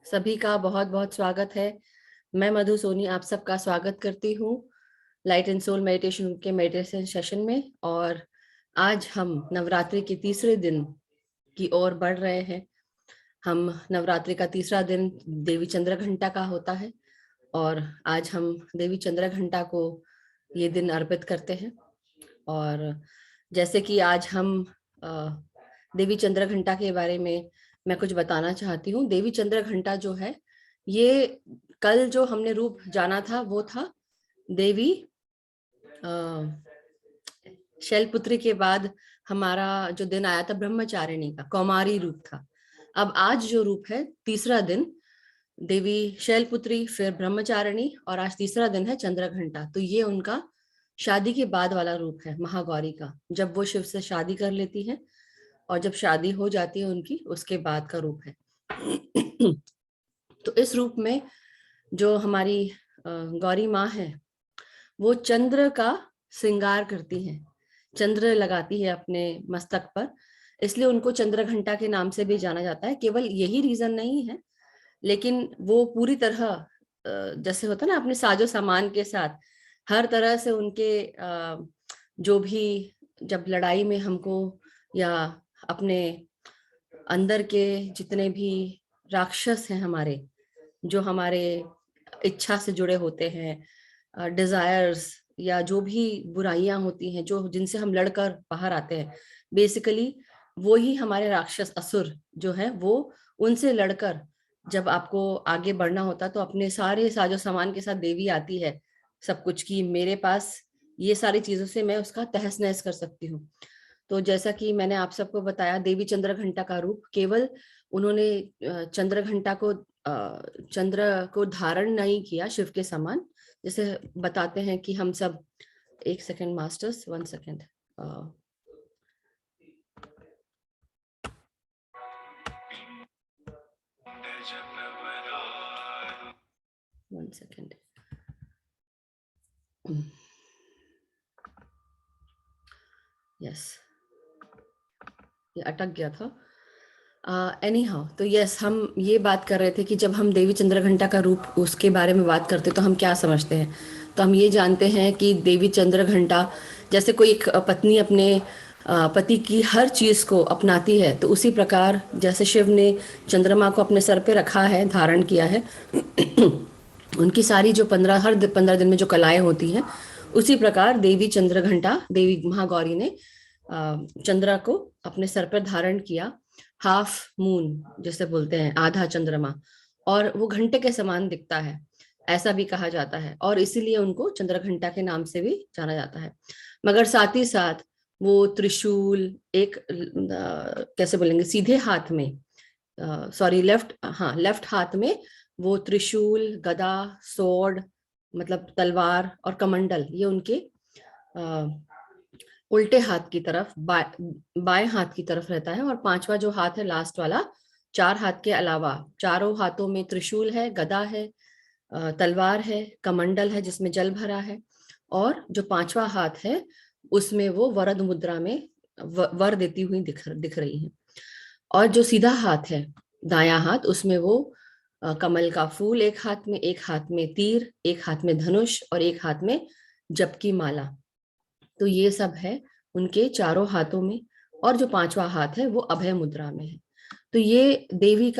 सभी का बहुत बहुत स्वागत है। मैं मधु सोनी आप सबका स्वागत करती हूँ लाइट एंड सोल मेडिटेशन के मेडिटेशन सेशन में। और आज हम नवरात्रि के तीसरे दिन की ओर बढ़ रहे हैं। हम नवरात्रि का तीसरा दिन देवी चंद्र घंटा का होता है और आज हम देवी चंद्र घंटा को ये दिन अर्पित करते हैं। और जैसे कि आज हम देवी चंद्र घंटा के बारे में मैं कुछ बताना चाहती हूँ। देवी चंद्र घंटा जो है, ये कल जो हमने रूप जाना था वो था देवी शैलपुत्री के बाद हमारा जो दिन आया था ब्रह्मचारिणी का कौमारी रूप था। अब आज जो रूप है तीसरा दिन, देवी शैलपुत्री फिर ब्रह्मचारिणी और आज तीसरा दिन है चंद्र घंटा। तो ये उनका शादी के बाद वाला रूप है महागौरी का, जब वो शिव से शादी कर लेती है और जब शादी हो जाती है उनकी उसके बाद का रूप है। तो इस रूप में जो हमारी गौरी माँ है वो चंद्र का श्रृंगार करती है, चंद्र लगाती है अपने मस्तक पर, इसलिए उनको चंद्र घंटा के नाम से भी जाना जाता है। केवल यही रीजन नहीं है, लेकिन वो पूरी तरह जैसे होता है ना अपने साजो सामान के साथ हर तरह से उनके जो भी जब लड़ाई में हमको या अपने अंदर के जितने भी राक्षस हैं हमारे, जो हमारे इच्छा से जुड़े होते हैं, डिजायर्स या जो भी बुराइयां होती हैं जो जिनसे हम लड़कर बाहर आते हैं, बेसिकली वो ही हमारे राक्षस असुर जो है वो उनसे लड़कर जब आपको आगे बढ़ना होता तो अपने सारे साजो सामान के साथ देवी आती है सब कुछ की मेरे पास ये सारी चीजों से मैं उसका तहस नहस कर सकती हूँ। तो जैसा कि मैंने आप सबको बताया, देवी चंद्र घंटा का रूप केवल उन्होंने चंद्र घंटा को चंद्र को धारण नहीं किया शिव के समान, जैसे बताते हैं कि हम सब, एक second masters, 1 second, 1 second. Yes, ये अटक गया था। एनी हाउ, तो यस, हम ये बात कर रहे थे कि जब हम देवी चंद्र घंटा का रूप उसके बारे में बात करते तो हम क्या समझते हैं। तो हम ये जानते हैं कि देवी चंद्र घंटा जैसे कोई एक पत्नी अपने पति की हर चीज को अपनाती है, तो उसी प्रकार जैसे शिव ने चंद्रमा को अपने सर पे रखा है, धारण किया है, उनकी सारी जो 15 दिन में जो कलाएं होती हैं, उसी प्रकार देवी चंद्र घंटा, देवी महागौरी ने चंद्रा को अपने सर पर धारण किया, हाफ मून जैसे बोलते हैं, आधा चंद्रमा, और वो घंटे के समान दिखता है, ऐसा भी कहा जाता है, और इसीलिए उनको चंद्र घंटा के नाम से भी जाना जाता है। मगर साथ ही साथ वो त्रिशूल एक कैसे बोलेंगे, सीधे हाथ में, सॉरी लेफ्ट, हाँ लेफ्ट हाथ में वो त्रिशूल, गदा, सोर्ड मतलब तलवार और कमंडल, ये उनके उल्टे हाथ की तरफ, बाएं हाथ की तरफ रहता है। और पांचवा जो हाथ है लास्ट वाला, 4 हाथ के अलावा चारों हाथों में त्रिशूल है, गदा है, तलवार है, कमंडल है जिसमें जल भरा है, और जो पांचवा हाथ है उसमें वो वरद मुद्रा में वर देती हुई दिख रही है। और जो सीधा हाथ है, दायां हाथ, उसमें वो कमल का फूल एक हाथ में, एक हाथ में तीर, एक हाथ में धनुष और एक हाथ में जप की माला। तो ये सब है उनके चारों हाथों में। और जो पांचवा हाथ है वो अभय मुद्रा में है। तो ये देवी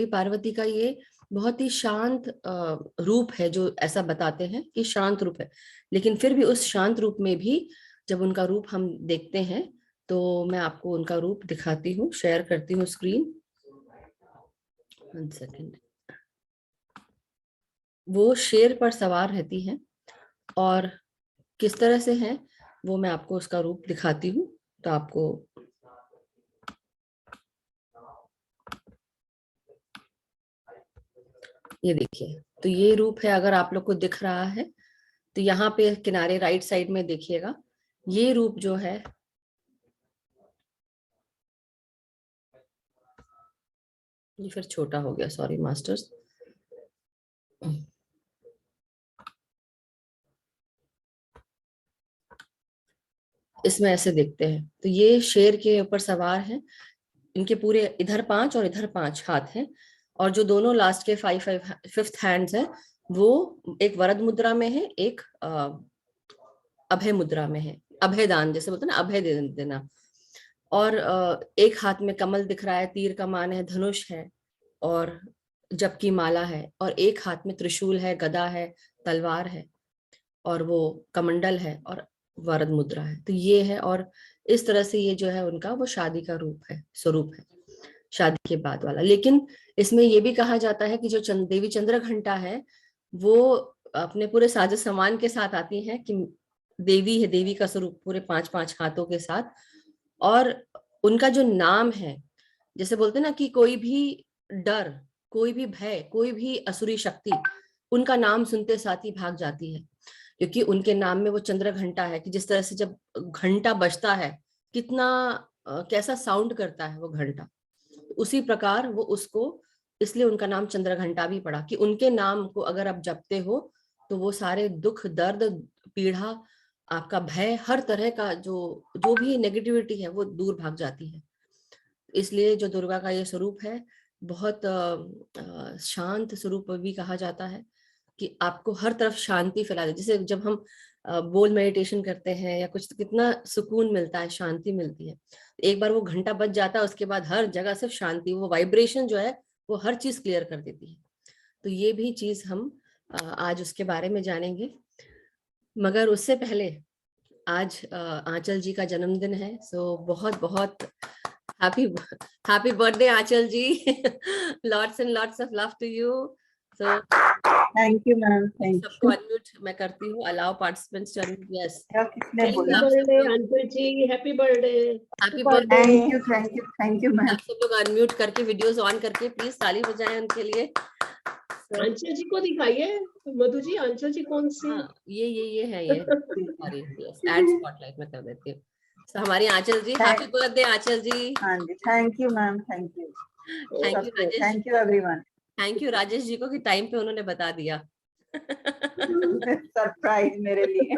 पार्वती का ये बहुत ही शांत रूप है, जो ऐसा बताते हैं कि शांत रूप है। लेकिन फिर भी उस शांत रूप में भी जब उनका रूप हम देखते हैं तो मैं आपको उनका रूप दिखाती हूँ, शेयर करती हूँ स्क्रीन, 1 सेकेंड। वो शेर पर सवार रहती हैं और किस तरह से हैं वो मैं आपको उसका रूप दिखाती हूँ। तो आपको ये देखिए, तो ये रूप है, अगर आप लोग को दिख रहा है तो यहाँ पे किनारे राइट साइड में देखिएगा, ये रूप जो है, ये फिर छोटा हो गया, सॉरी मास्टर्स, इसमें ऐसे देखते हैं। तो ये शेर के ऊपर सवार हैं, इनके पूरे इधर 5 और इधर 5 हाथ हैं, और जो दोनों लास्ट के 5th हैंड्स है वो एक वरद मुद्रा में है, एक अभय मुद्रा में है। अभय दान जैसे बोलते हैं ना, अभय दे देना। और एक हाथ में कमल दिख रहा है, तीर कमान है, धनुष है और जप की माला है, और एक हाथ में त्रिशूल है, गदा है, तलवार है और वो कमंडल है और वरद मुद्रा है। तो ये है, और इस तरह से ये जो है उनका वो शादी का रूप है, स्वरूप है, शादी के बाद वाला। लेकिन इसमें ये भी कहा जाता है कि जो देवी चंद्र घंटा है वो अपने पूरे साज सामान के साथ आती है, कि देवी है, देवी का स्वरूप पूरे 5-5 हाथों के साथ। और उनका जो नाम है, जैसे बोलते हैं ना कि कोई भी डर, कोई भी भय, कोई भी असुरी शक्ति उनका नाम सुनते साथ ही भाग जाती है, क्योंकि उनके नाम में वो चंद्र घंटा है। कि जिस तरह से जब घंटा बजता है कितना कैसा साउंड करता है वो घंटा, उसी प्रकार वो उसको, इसलिए उनका नाम चंद्र घंटा भी पड़ा, कि उनके नाम को अगर आप जपते हो तो वो सारे दुख, दर्द, पीड़ा, आपका भय, हर तरह का जो जो भी नेगेटिविटी है वो दूर भाग जाती है। इसलिए जो दुर्गा का ये स्वरूप है बहुत शांत स्वरूप भी कहा जाता है, कि आपको हर तरफ शांति फैला दे। जैसे जब हम बोल मेडिटेशन करते हैं या कुछ, तो कितना सुकून मिलता है, शांति मिलती है। एक बार वो घंटा बज जाता है उसके बाद हर जगह सिर्फ शांति, वो वाइब्रेशन जो है वो हर चीज क्लियर कर देती है। तो ये भी चीज हम आज उसके बारे में जानेंगे। मगर उससे पहले आज आंचल जी का जन्मदिन है, सो बहुत बहुत happy happy birthday Aanchal ji. Lots and lots of love to you. So thank you ma'am, thank सबको यू। अनम्यूट मैं करती हूँ, allow participants to unmute. Yes, किसने हैप्पी बोला? Birthday uncle ji, happy birthday. Happy birthday. Thank you, thank you, thank you ma'am. आप सब लोग unmute करके वीडियोस ऑन करके प्लीज ताली बजाएं उनके लिए। अंचल जी को दिखाइए मधु जी, अंचल जी कौन सी? हाँ, ये है ये। सॉरी, यस, ऐड स्पॉटलाइट में कर देती हूँ। So, हमारी आंचल जी, हैप्पी बर्थडे आंचल जी। हाँ जी, thank you ma'am, thank you. Thank you Rajesh, thank you everyone. Thank you Rajesh ji को कि टाइम पे उन्होंने बता दिया। सरप्राइज मेरे लिए।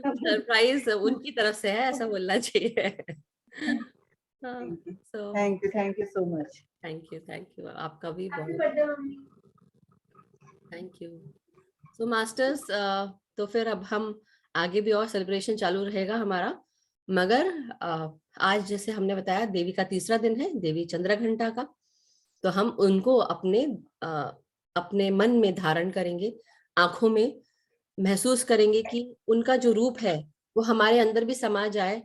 सरप्राइज उनकी तरफ से है, ऐसा बोलना चाहिए। Thank you so much. Thank you आपका भी बहुत थैंक यू। सो मास्टर्स, तो फिर अब हम आगे भी और सेलिब्रेशन चालू रहेगा हमारा। मगर आज जैसे हमने बताया देवी का तीसरा दिन है, देवी चंद्र घंटा का, तो हम उनको अपने मन में धारण करेंगे, आंखों में महसूस करेंगे कि उनका जो रूप है वो हमारे अंदर भी समा जाए,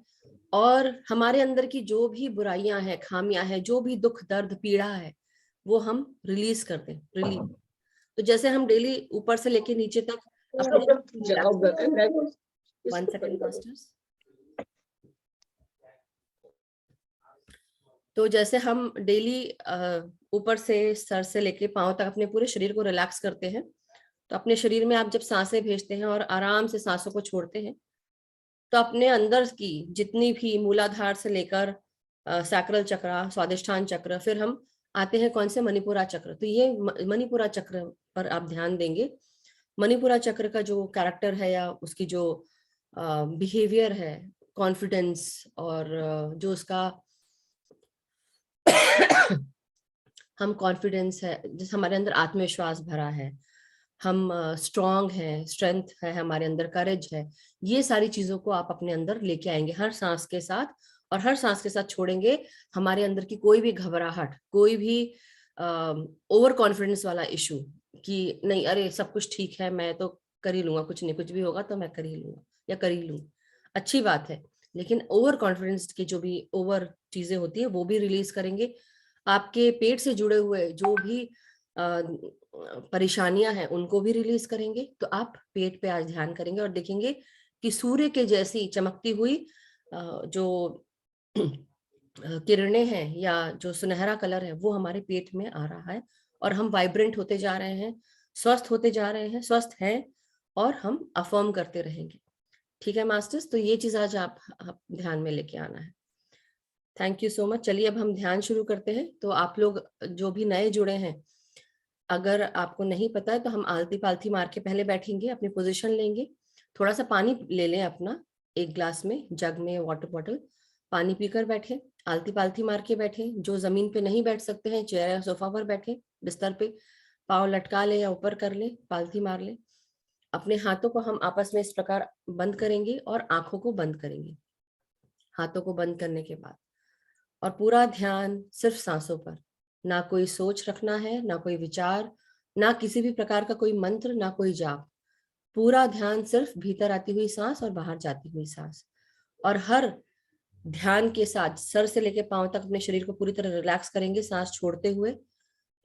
और हमारे अंदर की जो भी बुराइयां हैं, खामियां हैं, जो भी दुख, दर्द, पीड़ा है, वो हम रिलीज कर दें। रिलीज, तो जैसे हम डेली ऊपर से लेके नीचे तक अपने 1 सेकंड मास्टर्स। तो जैसे हम डेली ऊपर से सर से लेके पांव तक अपने पूरे शरीर को रिलैक्स करते हैं, तो अपने शरीर में आप जब सांसें भेजते हैं और आराम से सांसों को छोड़ते हैं, तो अपने अंदर की जितनी भी मूलाधार से लेकर सैक्रल चक्र, स्वादिष्ठान चक्र, फिर हम आते हैं कौन से, मणिपुरा चक्र। तो ये मणिपुरा चक्र पर आप ध्यान देंगे। मणिपुरा चक्र का जो कैरेक्टर है या उसकी जो बिहेवियर है, कॉन्फिडेंस, और जो उसका हम कॉन्फिडेंस है, जिस हमारे अंदर आत्मविश्वास भरा है, हम स्ट्रांग हैं, स्ट्रेंथ है हमारे अंदर, करेज है, ये सारी चीजों को आप अपने अंदर लेके आएंगे हर सांस के साथ, और हर सांस के साथ छोड़ेंगे हमारे अंदर की कोई भी घबराहट, कोई भी ओवर कॉन्फिडेंस वाला इशू, कि नहीं अरे सब कुछ ठीक है, मैं तो कर ही लूंगा, कुछ नहीं, कुछ भी होगा तो मैं कर ही लूंगा या कर ही लूंगा, अच्छी बात है। लेकिन ओवर कॉन्फिडेंस की जो भी ओवर चीजें होती है वो भी रिलीज करेंगे। आपके पेट से जुड़े हुए जो भी परेशानियां हैं उनको भी रिलीज करेंगे। तो आप पेट पे आज ध्यान करेंगे और देखेंगे कि सूर्य के जैसी चमकती हुई जो किरणें हैं या जो सुनहरा कलर है वो हमारे पेट में आ रहा है, और हम वाइब्रेंट होते जा रहे हैं, स्वस्थ होते जा रहे हैं, स्वस्थ हैं, और हम अफर्म करते रहेंगे। ठीक है मास्टर्स, तो ये चीज आज आप ध्यान में लेके आना है। Thank you so much. चलिए अब हम ध्यान शुरू करते हैं। तो आप लोग जो भी नए जुड़े हैं, अगर आपको नहीं पता है तो हम आलती पालती मार के पहले बैठेंगे, अपनी पोजीशन लेंगे, थोड़ा सा पानी ले लें अपना, एक ग्लास में, जग में, वाटर बॉटल, पानी पीकर बैठे, आलती पालती मार के बैठे। जो जमीन पे नहीं बैठ सकते हैं, चेयर या सोफा पर बैठे, बिस्तर पे पाँव लटका ले या ऊपर कर ले, पालती मार ले। अपने हाथों को हम आपस में इस प्रकार बंद करेंगे और आंखों को बंद करेंगे। हाथों को बंद करने के बाद और पूरा ध्यान सिर्फ सांसों पर, ना कोई सोच रखना है, ना कोई विचार, ना किसी भी प्रकार का कोई मंत्र, ना कोई जाप। पूरा ध्यान सिर्फ भीतर आती हुई सांस और बाहर जाती हुई सांस। और हर ध्यान के साथ सर से लेकर पांव तक अपने शरीर को पूरी तरह रिलैक्स करेंगे, सांस छोड़ते हुए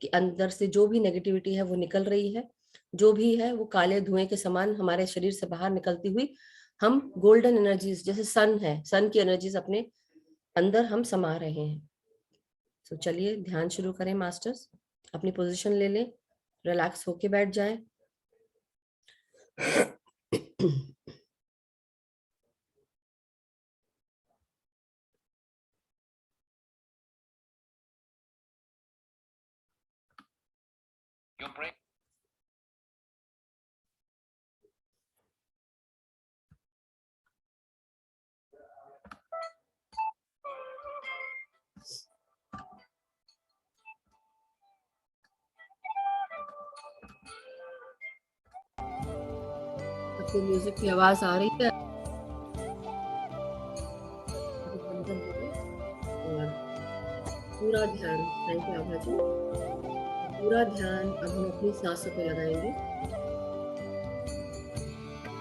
कि अंदर से जो भी नेगेटिविटी है वो निकल रही है, जो भी है वो काले धुएं के समान हमारे शरीर से बाहर निकलती हुई हम गोल्डन एनर्जीज, जैसे सन है, सन की एनर्जीज अपने अंदर हम समा रहे हैं। तो चलिए ध्यान शुरू करें मास्टर्स। अपनी पोजीशन ले लें, रिलैक्स होके बैठ जाएं। आपको म्यूजिक की आवाज आ रही है? और पूरा ध्यान, थैंक यू आभा जी। पूरा ध्यान अब हम अपनी सांसों पे लगाएंगे।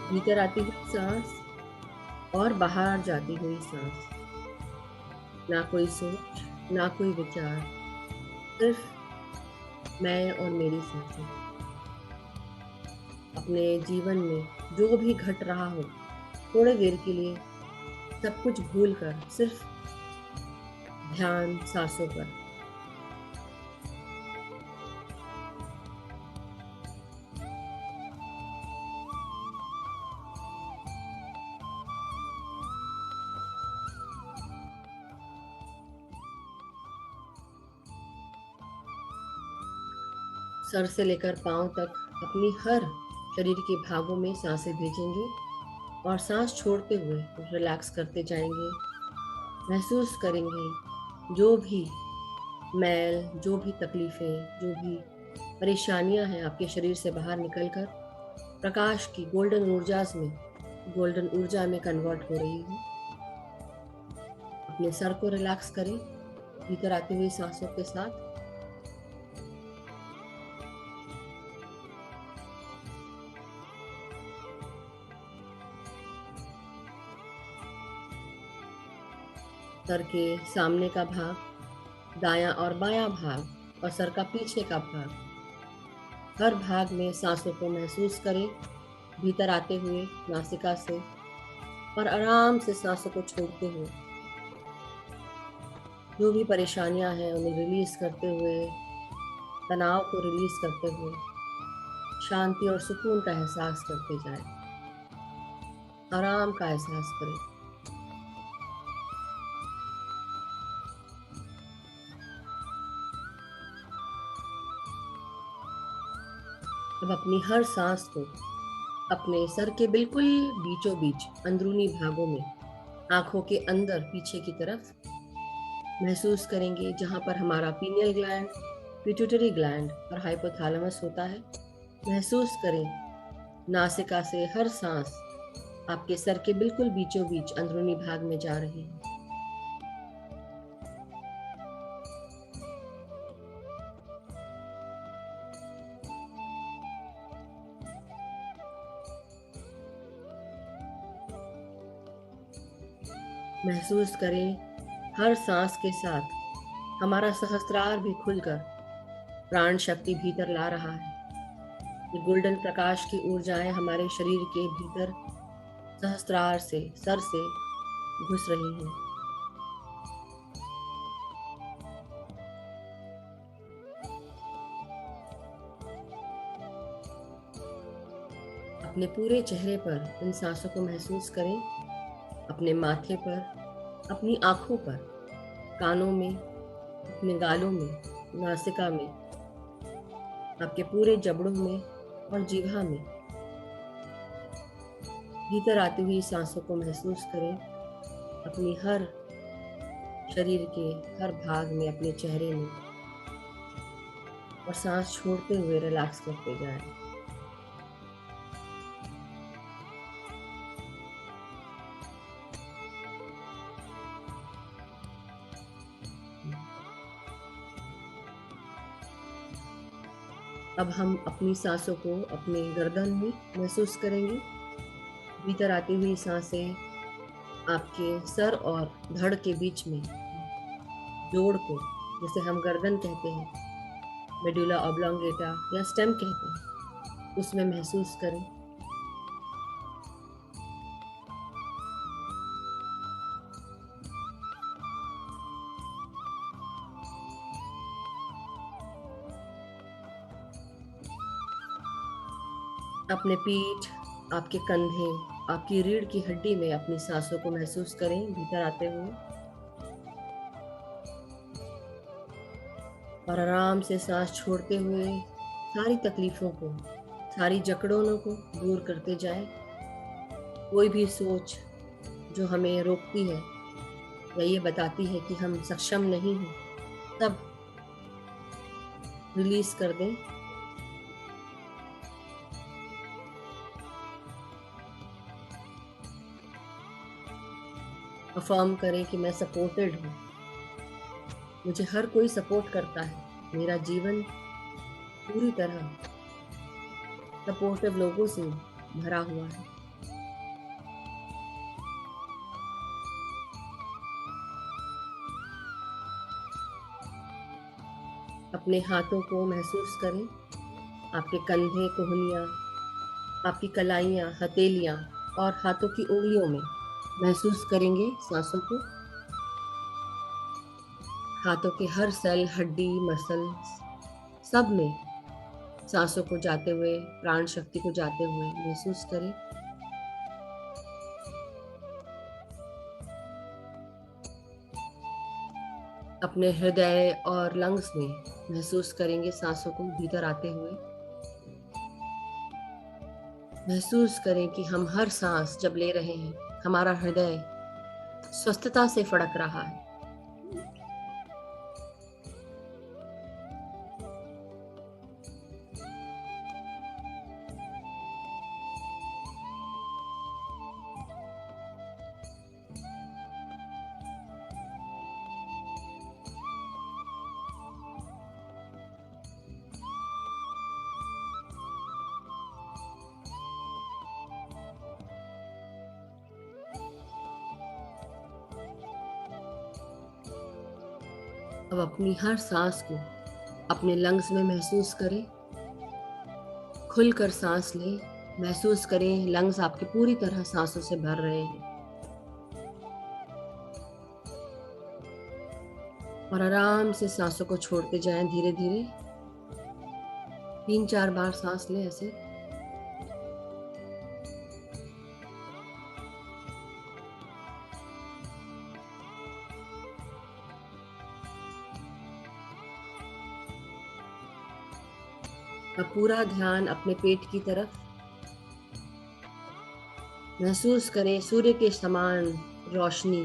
भीतर आती हुई सांस और बाहर जाती हुई सांस। ना कोई सोच, ना कोई विचार, सिर्फ मैं और मेरी सांसें। अपने जीवन में जो भी घट रहा हो, थोड़ी देर के लिए सब कुछ भूलकर सिर्फ ध्यान सांसों पर। सर से लेकर पांव तक अपनी हर शरीर के भागों में सांसें भेजेंगे और सांस छोड़ते हुए रिलैक्स करते जाएंगे। महसूस करेंगे जो भी मैल, जो भी तकलीफें, जो भी परेशानियां हैं आपके शरीर से बाहर निकलकर प्रकाश की गोल्डन ऊर्जास में, गोल्डन ऊर्जा में कन्वर्ट हो रही है। अपने सर को रिलैक्स करें भीतर आती हुई सांसों के साथ। सर के सामने का भाग, दायां और बायां भाग और सर का पीछे का भाग, हर भाग में सांसों को महसूस करें भीतर आते हुए नासिका से और आराम से सांसों को छोड़ते हुए। जो भी परेशानियां हैं उन्हें रिलीज करते हुए, तनाव को रिलीज करते हुए शांति और सुकून का एहसास करते जाएं। आराम का एहसास करें। अब अपनी हर सांस को अपने सर के बिल्कुल बीचों बीच अंदरूनी भागों में, आंखों के अंदर पीछे की तरफ महसूस करेंगे, जहां पर हमारा पीनियल ग्लैंड, पिट्यूटरी ग्लैंड और हाइपोथैलेमस होता है। महसूस करें नासिका से हर सांस आपके सर के बिल्कुल बीचों बीच अंदरूनी भाग में जा रही है। महसूस करें हर सांस के साथ हमारा सहस्त्रार भी खुलकर प्राण शक्ति भीतर ला रहा है। ये गोल्डन प्रकाश की ऊर्जाएं हमारे शरीर के भीतर सहस्त्रार से, सर से घुस रही हैं। अपने पूरे चेहरे पर इन सांसों को महसूस करें, अपने माथे पर, अपनी आंखों पर, कानों में, अपने गालों में, नासिका में, आपके पूरे जबड़ों में और जीवा में। भीतर आती हुई सांसों को महसूस करें अपनी हर शरीर के हर भाग में, अपने चेहरे में, और सांस छोड़ते हुए रिलैक्स करते जाएं। अब हम अपनी सांसों को अपने गर्दन में महसूस करेंगे। भीतर आती हुई सांसें आपके सर और धड़ के बीच में जोड़ को, जिसे हम गर्दन कहते हैं, मेडुला ऑब्लोंगेटा या स्टेम कहते हैं, उसमें महसूस करें। अपने पीठ, आपके कंधे, आपकी रीढ़ की हड्डी में अपनी सांसों को महसूस करें भीतर आते हुए, और आराम से सांस छोड़ते हुए सारी तकलीफों को, सारी जकड़नों को दूर करते जाएं। कोई भी सोच जो हमें रोकती है या ये बताती है कि हम सक्षम नहीं हैं, तब रिलीज कर दें। अफर्म करें कि मैं सपोर्टेड हूँ, मुझे हर कोई सपोर्ट करता है, मेरा जीवन पूरी तरह सपोर्टिव लोगों से भरा हुआ है। अपने हाथों को महसूस करें, आपके कंधे, कोहनियाँ, आपकी कलाइयाँ, हथेलियाँ और हाथों की उंगलियों में महसूस करेंगे सांसों को। हाथों के हर सेल, हड्डी, मसल, सब में सांसों को जाते हुए, प्राण शक्ति को जाते हुए महसूस करें। अपने हृदय और लंग्स में महसूस करेंगे सांसों को भीतर आते हुए। महसूस करें कि हम हर सांस जब ले रहे हैं, हमारा हृदय स्वस्थता से फड़क रहा है। अब अपनी हर सांस को अपने लंग्स में महसूस करें। खुलकर सांस लें, महसूस करें लंग्स आपके पूरी तरह सांसों से भर रहे हैं, और आराम से सांसों को छोड़ते जाएं धीरे धीरे। 3-4 बार सांस लें ऐसे। अब पूरा ध्यान अपने पेट की तरफ। महसूस करें सूर्य के समान रोशनी,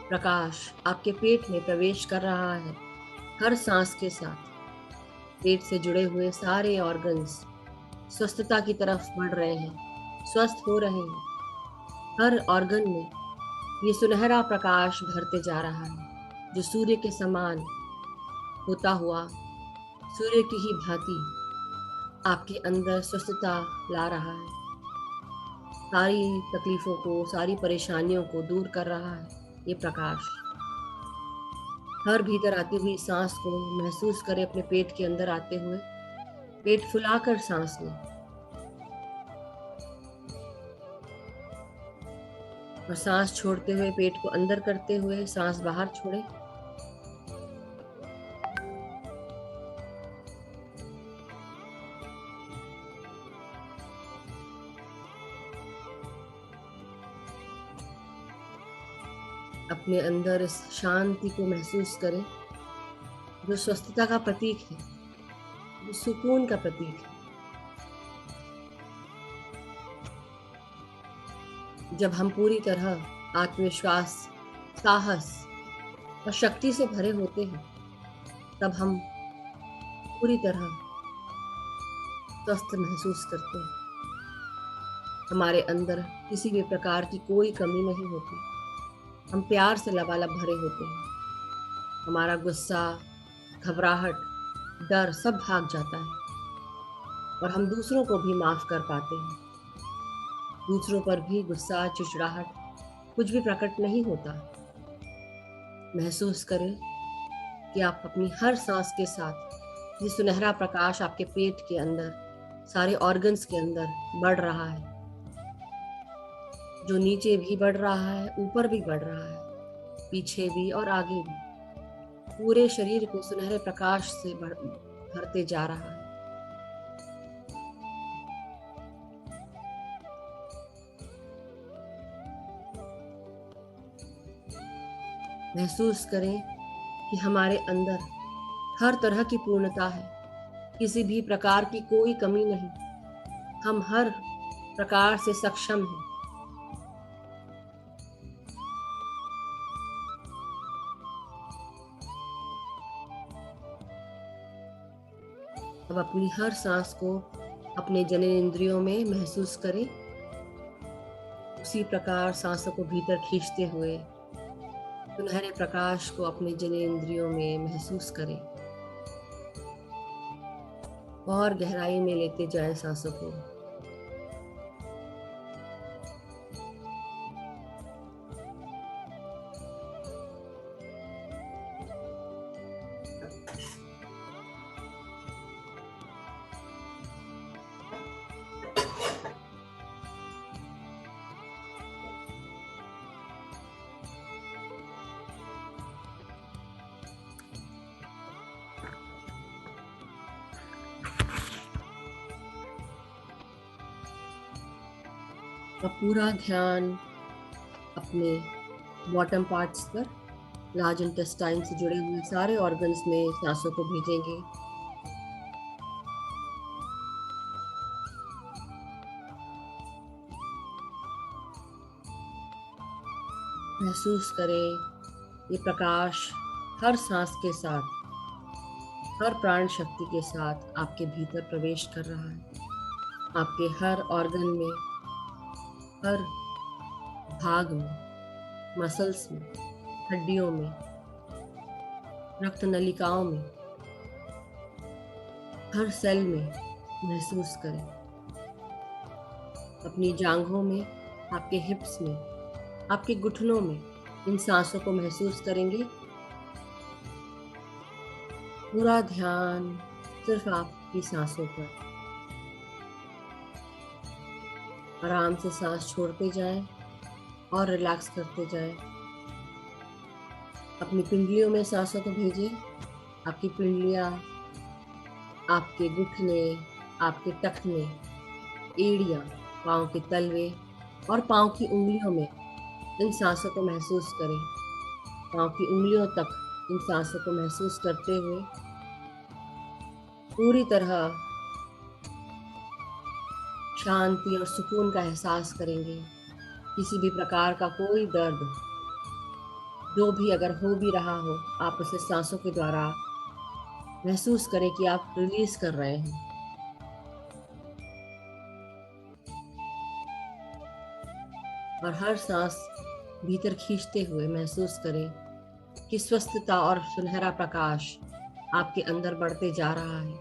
प्रकाश आपके पेट में प्रवेश कर रहा है। हर सांस के साथ पेट से जुड़े हुए सारे ऑर्गन्स स्वस्थता की तरफ बढ़ रहे हैं, स्वस्थ हो रहे हैं। हर ऑर्गन में ये सुनहरा प्रकाश भरते जा रहा है, जो सूर्य के समान होता हुआ, सूर्य की ही भांति आपके अंदर स्वस्थता ला रहा है। सारी तकलीफों को, सारी परेशानियों को दूर कर रहा है ये प्रकाश। हर भीतर आती हुई सांस को महसूस करें अपने पेट के अंदर आते हुए। पेट फुलाकर सांस लें, और सांस छोड़ते हुए पेट को अंदर करते हुए सांस बाहर छोड़ें। अपने अंदर इस शांति को महसूस करें, जो स्वस्थता का प्रतीक है, जो सुकून का प्रतीक है। जब हम पूरी तरह आत्मविश्वास, साहस और शक्ति से भरे होते हैं, तब हम पूरी तरह स्वस्थ महसूस करते हैं। हमारे अंदर किसी भी प्रकार की कोई कमी नहीं होती। हम प्यार से लबालब भरे होते हैं। हमारा गुस्सा, घबराहट, डर सब भाग जाता है और हम दूसरों को भी माफ कर पाते हैं। दूसरों पर भी गुस्सा, चिड़चिड़ाहट कुछ भी प्रकट नहीं होता। महसूस करें कि आप अपनी हर सांस के साथ ये सुनहरा प्रकाश आपके पेट के अंदर, सारे ऑर्गन्स के अंदर बढ़ रहा है, जो नीचे भी बढ़ रहा है, ऊपर भी बढ़ रहा है, पीछे भी और आगे भी। पूरे शरीर को सुनहरे प्रकाश से भरते जा रहा है। महसूस करें कि हमारे अंदर हर तरह की पूर्णता है, किसी भी प्रकार की कोई कमी नहीं। हम हर प्रकार से सक्षम हैं। अब अपनी हर सांस को अपने जननेंद्रियों में महसूस करें। उसी प्रकार सांसों को भीतर खींचते हुए सुनहरे प्रकाश को अपने जननेंद्रियों में महसूस करें और गहराई में लेते जाएं सांसों को। अब पूरा ध्यान अपने बॉटम पार्ट्स पर, लार्ज इंटेस्टाइन से जुड़े हुए सारे ऑर्गन्स में सांसों को भेजेंगे। महसूस करें ये प्रकाश हर सांस के साथ, हर प्राण शक्ति के साथ आपके भीतर प्रवेश कर रहा है। आपके हर ऑर्गन में, हर भाग में, मसल्स में, हड्डियों में, रक्त नलिकाओं में, हर सेल में महसूस करें। अपनी जांघों में, आपके हिप्स में, आपके घुटनों में इन सांसों को महसूस करेंगे। पूरा ध्यान सिर्फ आपकी सांसों पर। आराम से सांस छोड़ते जाएं और रिलैक्स करते जाएं। अपनी पिंडलियों में सांसों को भेजें। आपकी पिंडलियां, आपके घुटने, आपके टखने, एड़ियां, पाँव के तलवे और पाँव की उंगलियों में इन सांसों को महसूस करें। पाँव की उंगलियों तक इन सांसों को महसूस करते हुए पूरी तरह शांति और सुकून का एहसास करेंगे। किसी भी प्रकार का कोई दर्द जो भी अगर हो भी रहा हो, आप उसे सांसों के द्वारा महसूस करें कि आप रिलीज कर रहे हैं। और हर सांस भीतर खींचते हुए महसूस करें कि स्वस्थता और सुनहरा प्रकाश आपके अंदर बढ़ते जा रहा है।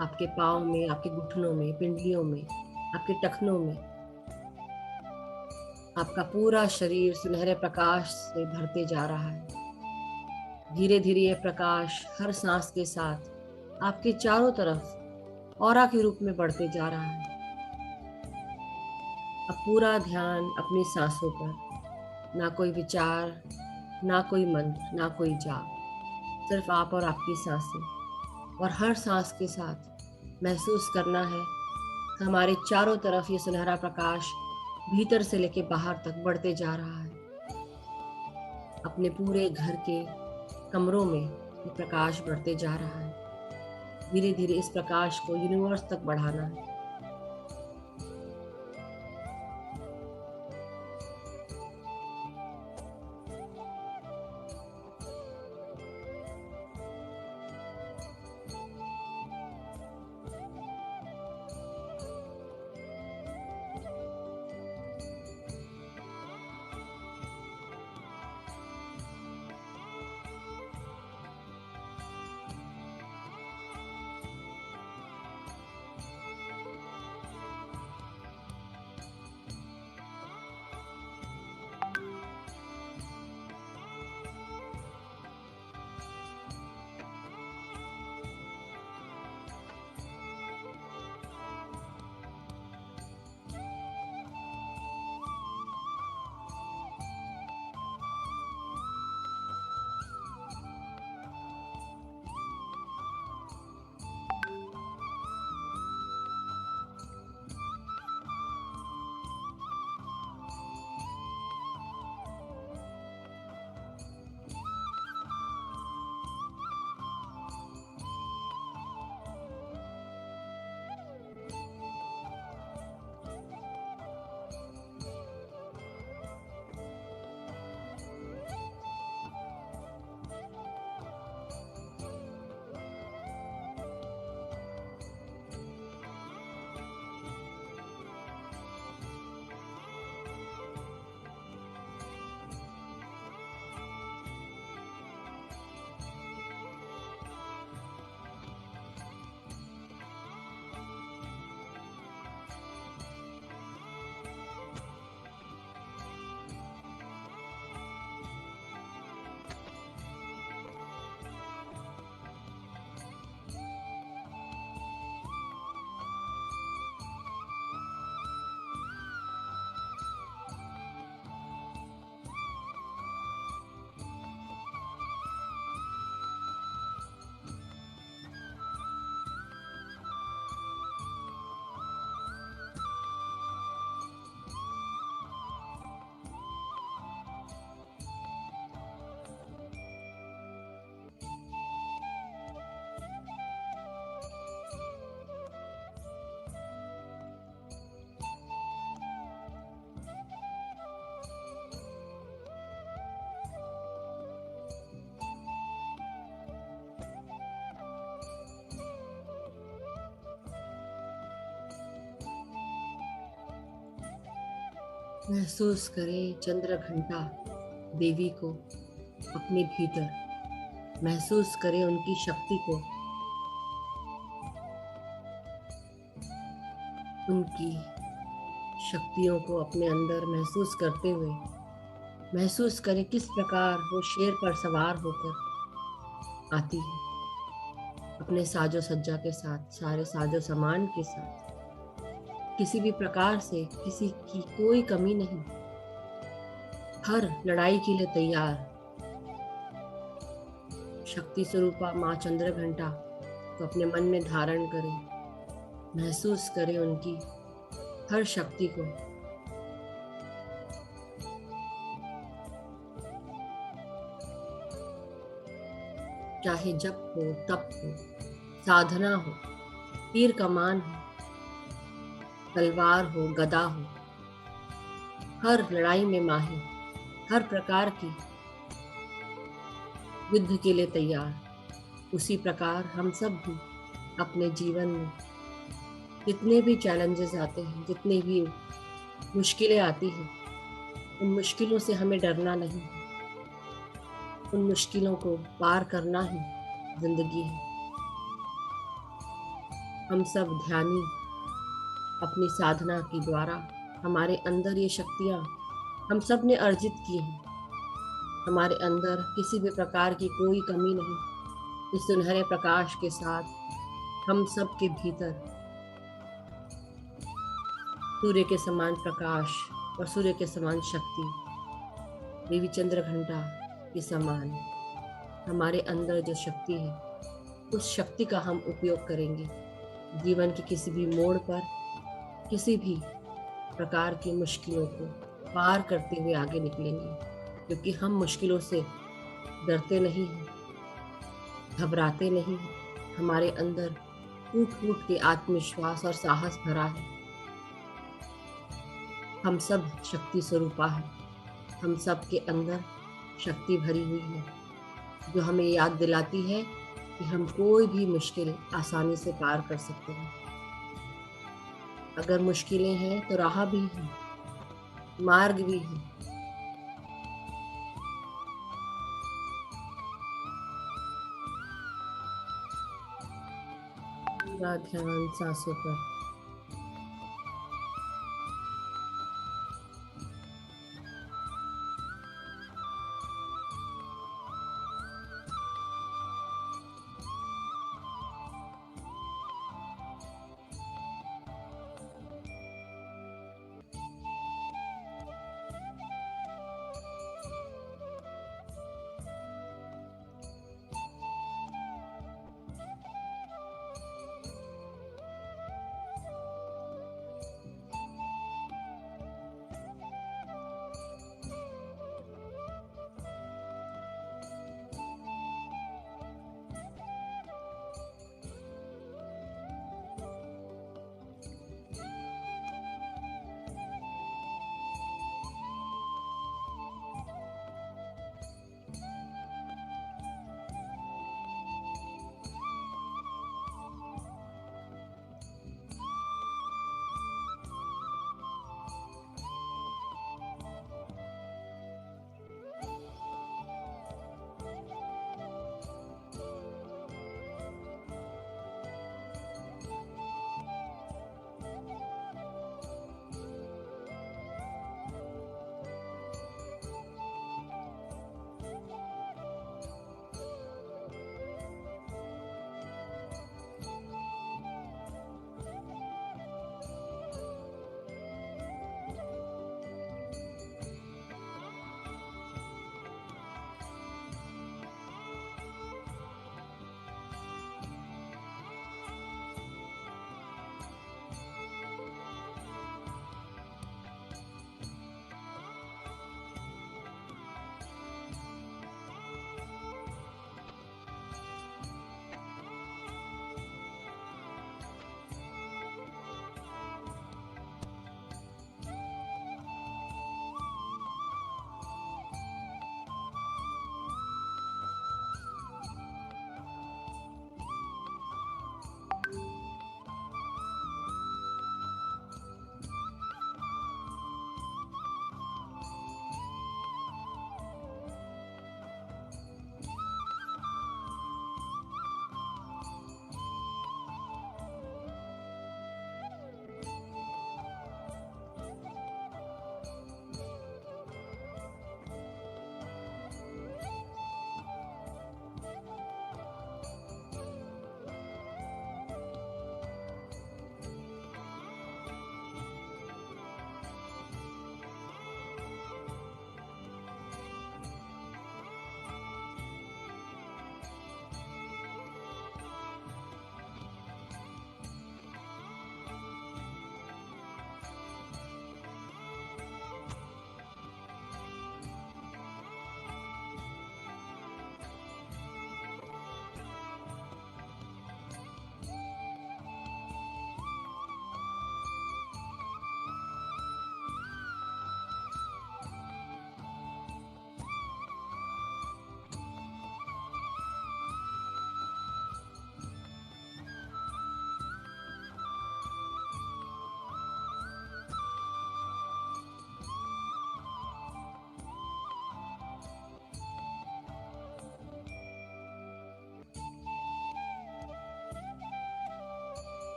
आपके पाँव में, आपके घुटनों में, पिंडलियों में, आपके टखनों में। आपका पूरा शरीर सुनहरे प्रकाश से भरते जा रहा है। धीरे धीरे ये प्रकाश हर सांस के साथ आपके चारों तरफ ऑरा के रूप में बढ़ते जा रहा है। अब पूरा ध्यान अपनी सांसों पर। ना कोई विचार, ना कोई मंत्र, ना कोई जाप, सिर्फ आप और आपकी सांसें। और हर सांस के साथ महसूस करना है हमारे चारों तरफ ये सुनहरा प्रकाश भीतर से लेके बाहर तक बढ़ते जा रहा है। अपने पूरे घर के कमरों में ये प्रकाश बढ़ते जा रहा है। धीरे धीरे इस प्रकाश को यूनिवर्स तक बढ़ाना है। महसूस करें चंद्र घंटा देवी को अपने भीतर, महसूस करें उनकी शक्ति को, उनकी शक्तियों को अपने अंदर महसूस करते हुए महसूस करें किस प्रकार वो शेर पर सवार होकर आती है अपने साजो सज्जा के साथ, सारे साजो सामान के साथ। किसी भी प्रकार से किसी की कोई कमी नहीं, हर लड़ाई के लिए तैयार। शक्ति स्वरूपा माँ चंद्र घंटा को अपने मन में धारण करें, महसूस करें उनकी हर शक्ति को। चाहे जप हो, तप हो, साधना हो, तीर कमान हो, तलवार हो, गदा हो, हर लड़ाई में माहिर, हर प्रकार की युद्ध के लिए तैयार। उसी प्रकार हम सब भी अपने जीवन में जितने भी चैलेंजेस आते हैं, जितनी भी मुश्किलें आती हैं, उन मुश्किलों से हमें डरना नहीं है। उन मुश्किलों को पार करना ही जिंदगी है। हम सब ध्यानी अपनी साधना के द्वारा हमारे अंदर ये शक्तियाँ हम सब ने अर्जित की हैं। हमारे अंदर किसी भी प्रकार की कोई कमी नहीं। इस सुनहरे प्रकाश के साथ हम सब के भीतर सूर्य के समान प्रकाश और सूर्य के समान शक्ति, देवी चंद्र घंटा के समान हमारे अंदर जो शक्ति है, उस शक्ति का हम उपयोग करेंगे। जीवन के किसी भी मोड़ पर किसी भी प्रकार की मुश्किलों को पार करते हुए आगे निकलेंगे, क्योंकि हम मुश्किलों से डरते नहीं हैं, घबराते नहीं हैं। हमारे अंदर फूट फूट के आत्मविश्वास और साहस भरा है। हम सब शक्ति स्वरूपा है। हम सब के अंदर शक्ति भरी हुई है, जो हमें याद दिलाती है कि हम कोई भी मुश्किल आसानी से पार कर सकते हैं। अगर मुश्किलें हैं तो राह भी है, मार्ग भी है। पूरा ध्यान सांसों पर।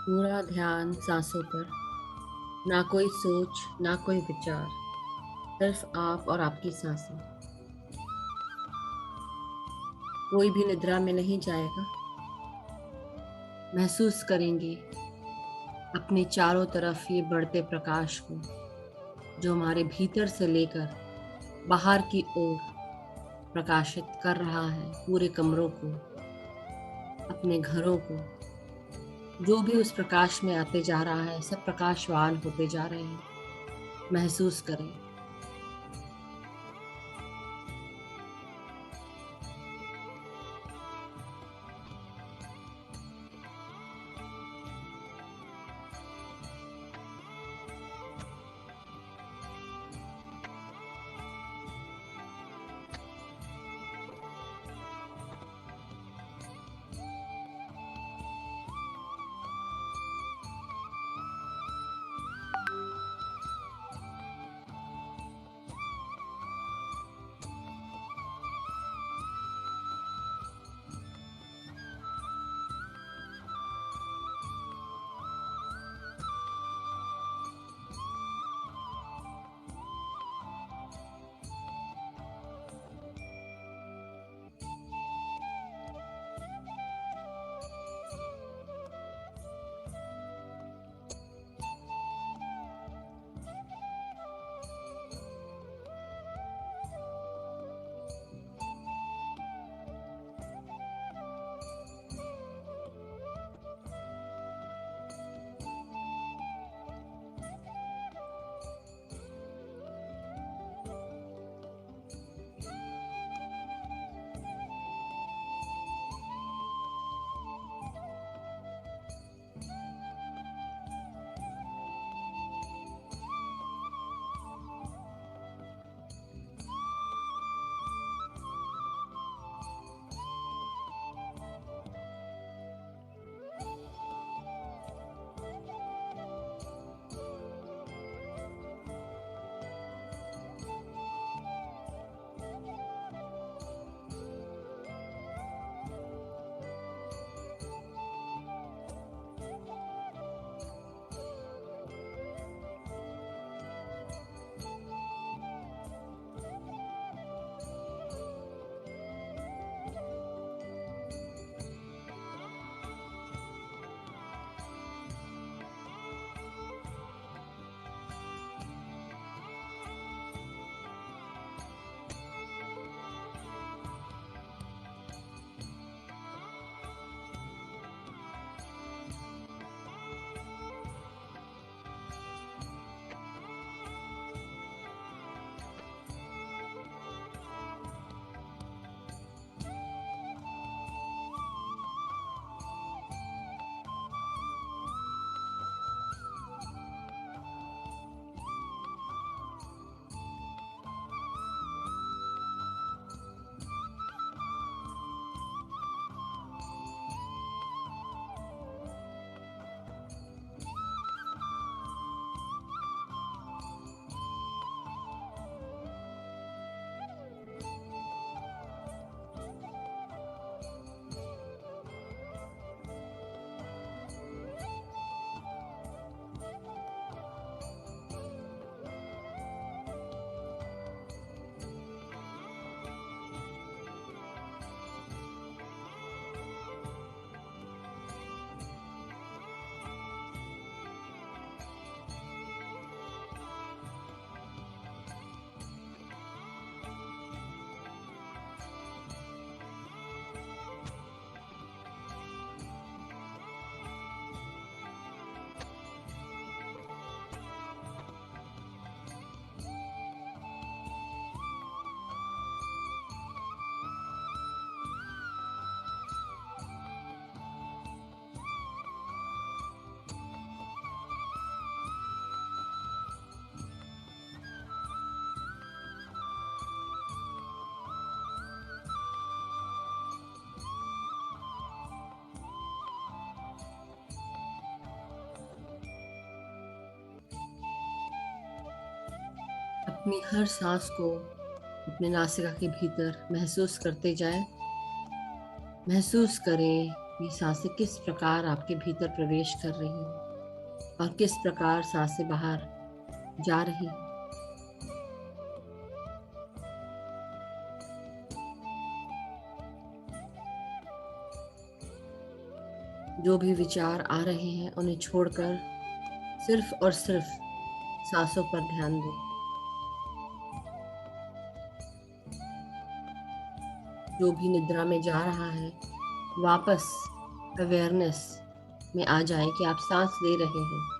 पूरा ध्यान सांसों पर, ना कोई सोच ना कोई विचार, सिर्फ आप और आपकी सांसें। कोई भी निद्रा में नहीं जाएगा। महसूस करेंगे अपने चारों तरफ ये बढ़ते प्रकाश को, जो हमारे भीतर से लेकर बाहर की ओर प्रकाशित कर रहा है पूरे कमरों को, अपने घरों को। जो भी उस प्रकाश में आते जा रहा है, सब प्रकाशवान होते जा रहे हैं। महसूस करें। अपनी हर सांस को अपने नासिका के भीतर महसूस करते जाएं। महसूस करें ये सांसें किस प्रकार आपके भीतर प्रवेश कर रही हैं और किस प्रकार सांसें बाहर जा रही हैं। जो भी विचार आ रहे हैं उन्हें छोड़कर सिर्फ और सिर्फ सांसों पर ध्यान दें। जो भी निद्रा में जा रहा है वापस अवेयरनेस में आ जाए कि आप सांस ले रहे हैं।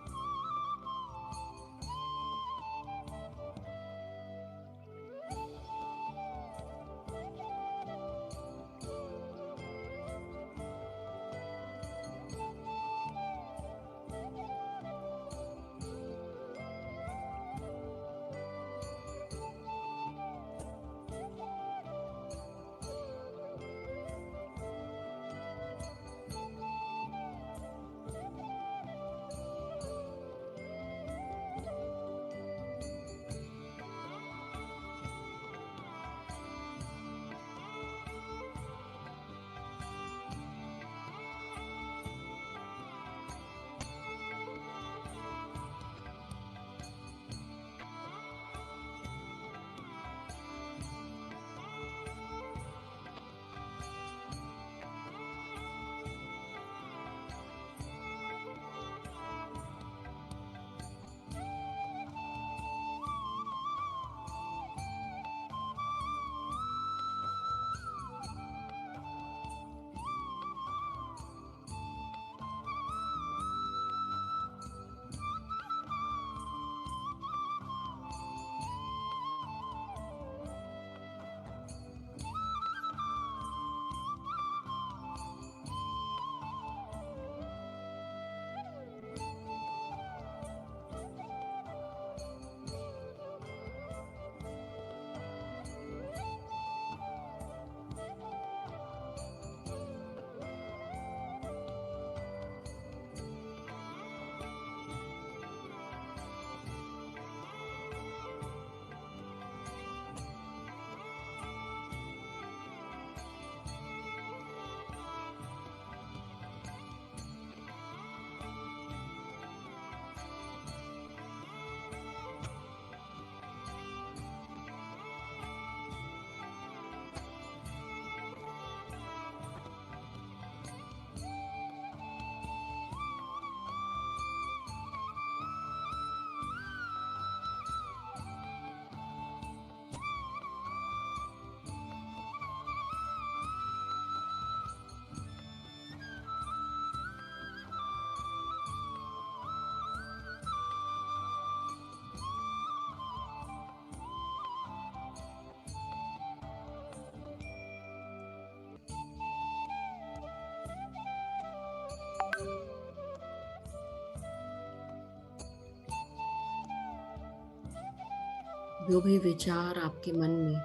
जो भी विचार आपके मन में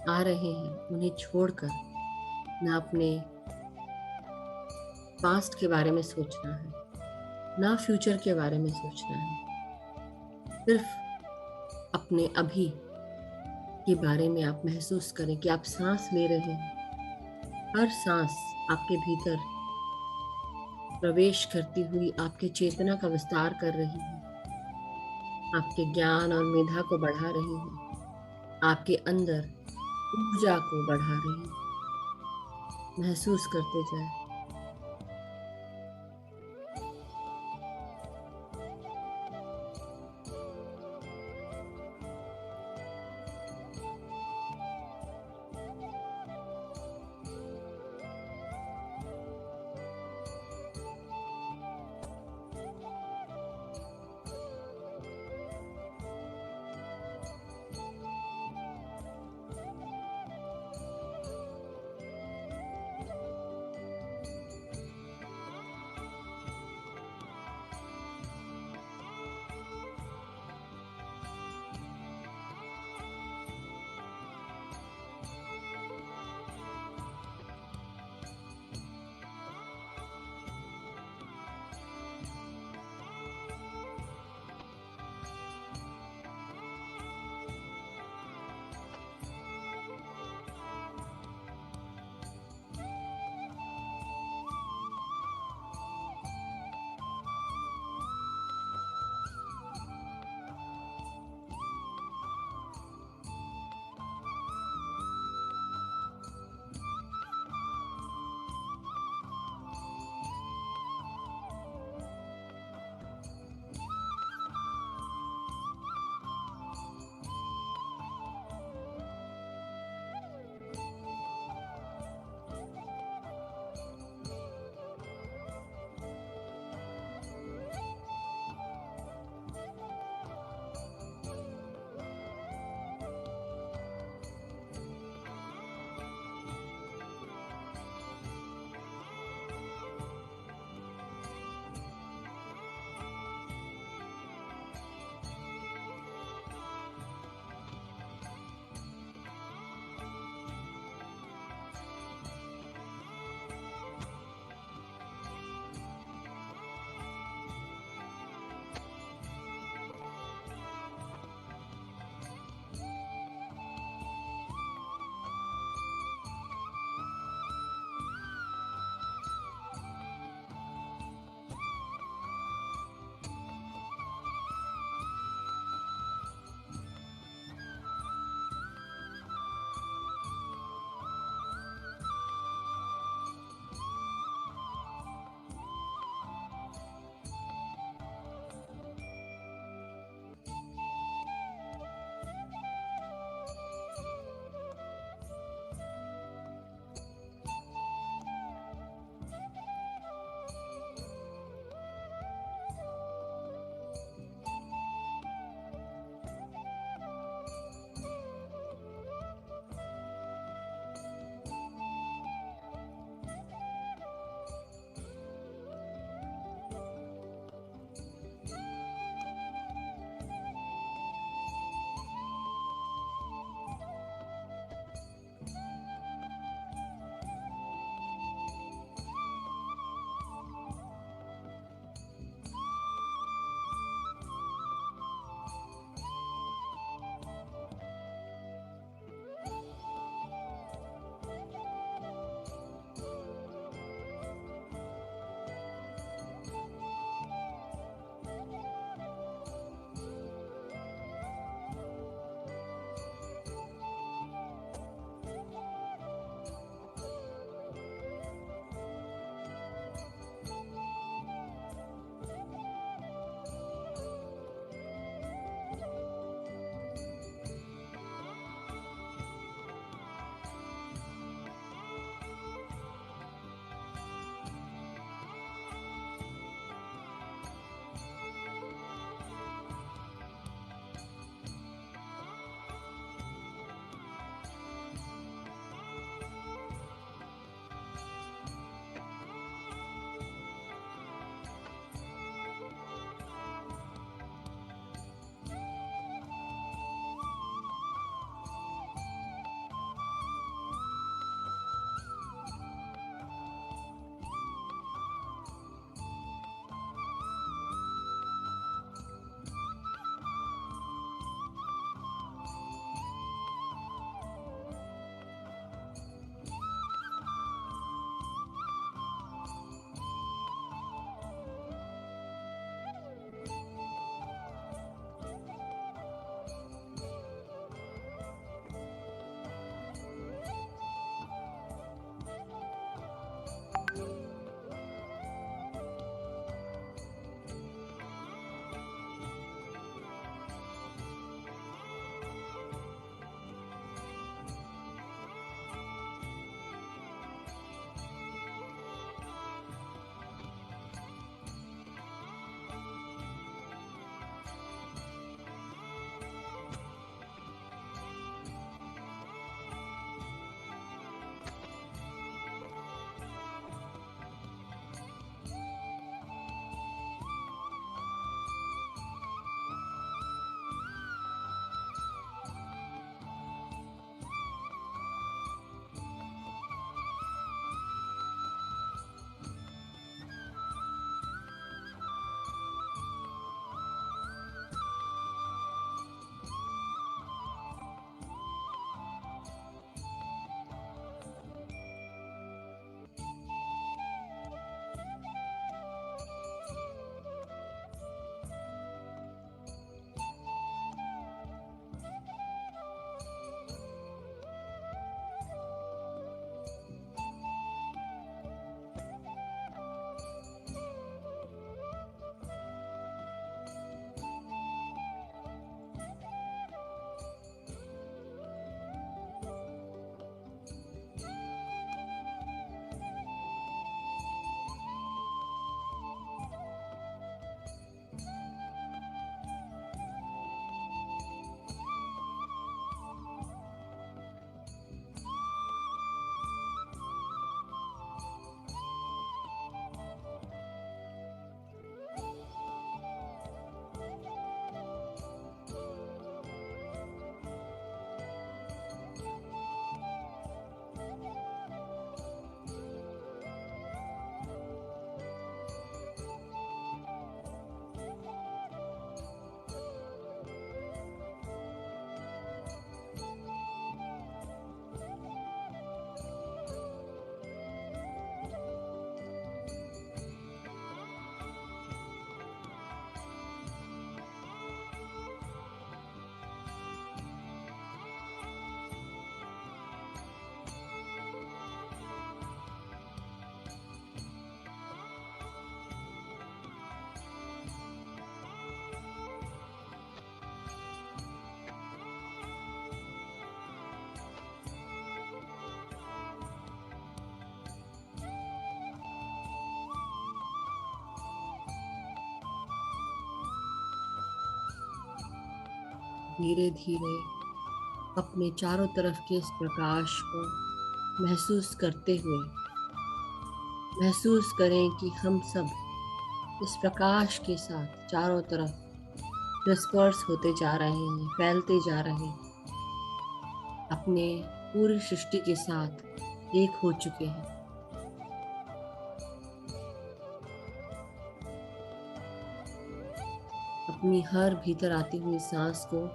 आ रहे हैं उन्हें छोड़कर ना अपने पास्ट के बारे में सोचना है, ना फ्यूचर के बारे में सोचना है। सिर्फ अपने अभी के बारे में आप महसूस करें कि आप सांस ले रहे हैं। हर सांस आपके भीतर प्रवेश करती हुई आपके चेतना का विस्तार कर रही है, आपके ज्ञान और मेधा को बढ़ा रही है, आपके अंदर ऊर्जा को बढ़ा रही है। महसूस करते जाए। धीरे धीरे अपने चारों तरफ के इस प्रकाश को महसूस करते हुए महसूस करें कि हम सब इस प्रकाश के साथ चारों तरफ डिस्पर्स होते जा रहे हैं, फैलते जा रहे हैं, अपने पूरी सृष्टि के साथ एक हो चुके हैं। अपनी हर भीतर आती हुई सांस को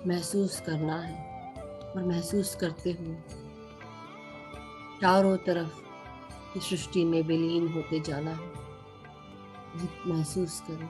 महसूस करना है और महसूस करते हुए चारों तरफ इस सृष्टि में विलीन होते जाना है। महसूस करें।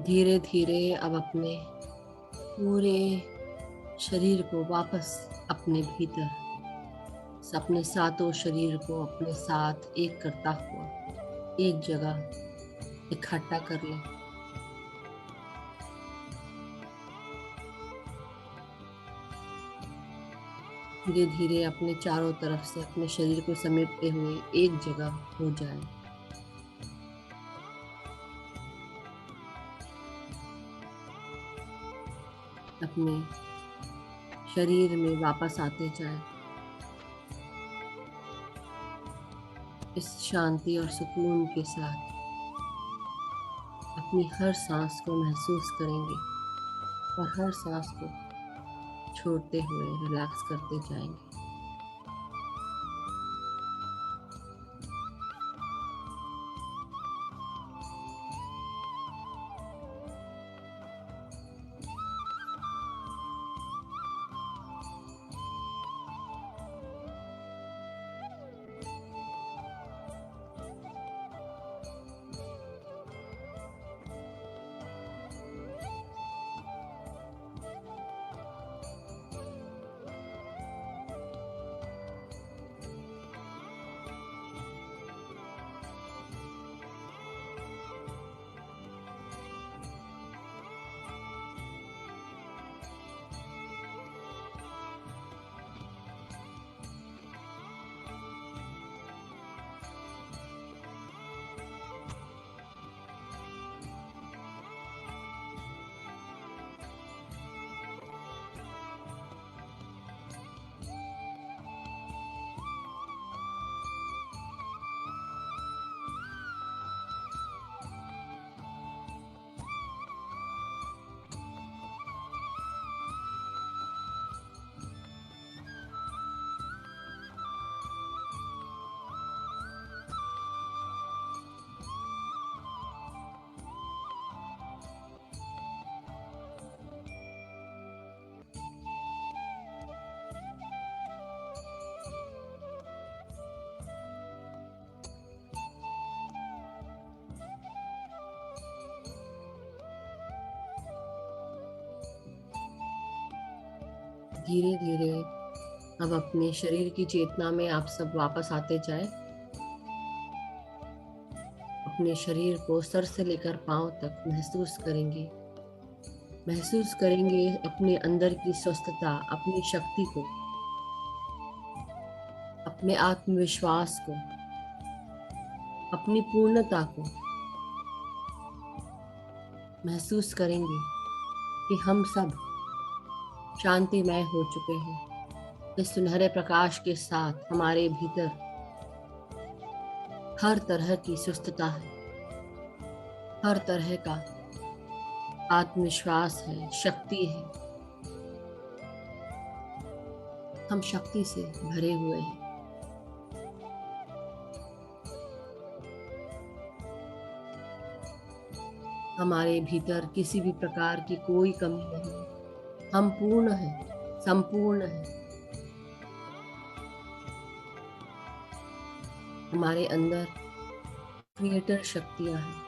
धीरे धीरे अब अपने पूरे शरीर को वापस अपने भीतर, अपने सातों शरीर को अपने साथ एक करता हुआ एक जगह इकट्ठा कर लें। धीरे धीरे अपने चारों तरफ से अपने शरीर को समेटते हुए एक जगह हो जाए। अपने शरीर में वापस आते जाएं। इस शांति और सुकून के साथ अपनी हर सांस को महसूस करेंगे और हर सांस को छोड़ते हुए रिलैक्स करते जाएंगे। धीरे धीरे अब अपने शरीर की चेतना में आप सब वापस आते जाएं। अपने शरीर को सर से लेकर पांव तक महसूस करेंगे। महसूस करेंगे अपने अंदर की स्वस्थता, अपनी शक्ति को, अपने आत्मविश्वास को, अपनी पूर्णता को। महसूस करेंगे कि हम सब शांतिमय हो चुके हैं। इस सुनहरे प्रकाश के साथ हमारे भीतर हर तरह की सुस्तता है, हर तरह का आत्मविश्वास है, शक्ति है। हम शक्ति से भरे हुए हैं। हमारे भीतर किसी भी प्रकार की कोई कमी नहीं है। हम पूर्ण हैं, संपूर्ण हैं। हमारे अंदर क्रिएटर शक्तियां हैं।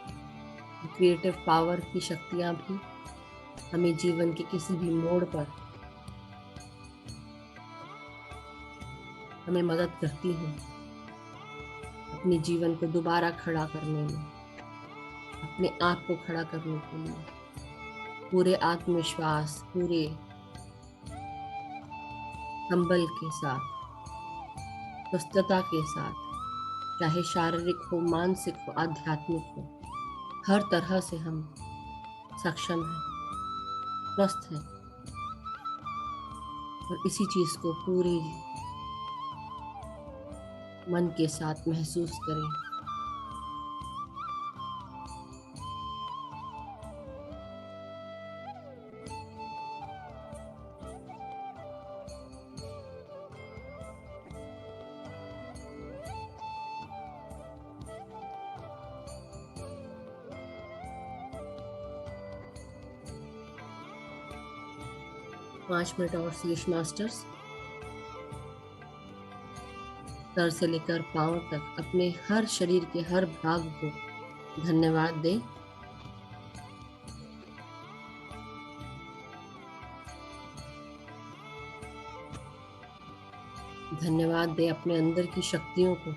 क्रिएटिव पावर की शक्तियां भी हमें जीवन के किसी भी मोड़ पर हमें मदद करती हैं अपने जीवन को दोबारा खड़ा करने में, अपने आप को खड़ा करने के लिए पूरे आत्मविश्वास, पूरे संबल के साथ, स्वस्थता के साथ, चाहे शारीरिक हो, मानसिक हो, आध्यात्मिक हो, हर तरह से हम सक्षम हैं, स्वस्थ हैं। और इसी चीज को पूरे मन के साथ महसूस करें। पाँच मिनट और शीश मास्टर्स सर से लेकर पांव तक अपने हर शरीर के हर भाग को धन्यवाद दें। धन्यवाद दें अपने अंदर की शक्तियों को।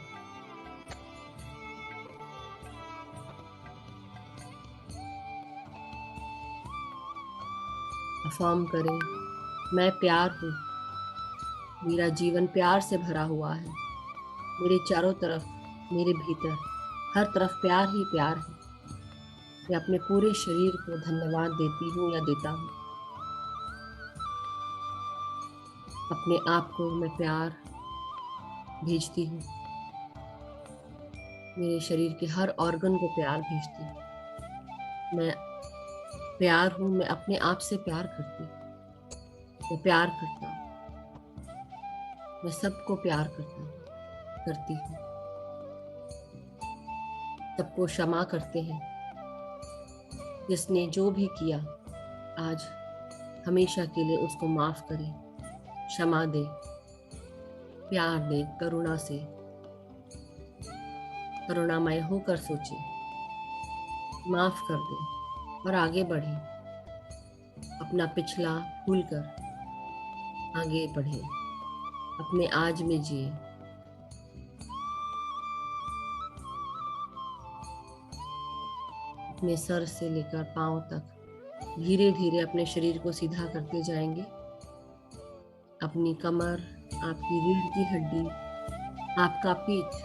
अफर्म करें, मैं प्यार हूँ। मेरा जीवन प्यार से भरा हुआ है। मेरे चारों तरफ, मेरे भीतर हर तरफ प्यार ही प्यार है। मैं अपने पूरे शरीर को धन्यवाद देती हूँ या देता हूँ। अपने आप को मैं प्यार भेजती हूँ। मेरे शरीर के हर ऑर्गन को प्यार भेजती हूँ। मैं प्यार हूँ। मैं अपने आप से प्यार करती हूँ। मैं प्यार करता हूँ। मैं सबको प्यार करती हूँ। सबको क्षमा करते हैं। जिसने जो भी किया आज हमेशा के लिए उसको माफ करें, क्षमा दे, प्यार दे, करुणा से, करुणामय होकर सोचे, माफ कर दे और आगे बढ़े। अपना पिछला भूलकर आगे बढ़े, अपने आज में जिए। अपने सर से लेकर पांव तक धीरे धीरे अपने शरीर को सीधा करते जाएंगे। अपनी कमर, आपकी रीढ़ की हड्डी, आपका पीठ,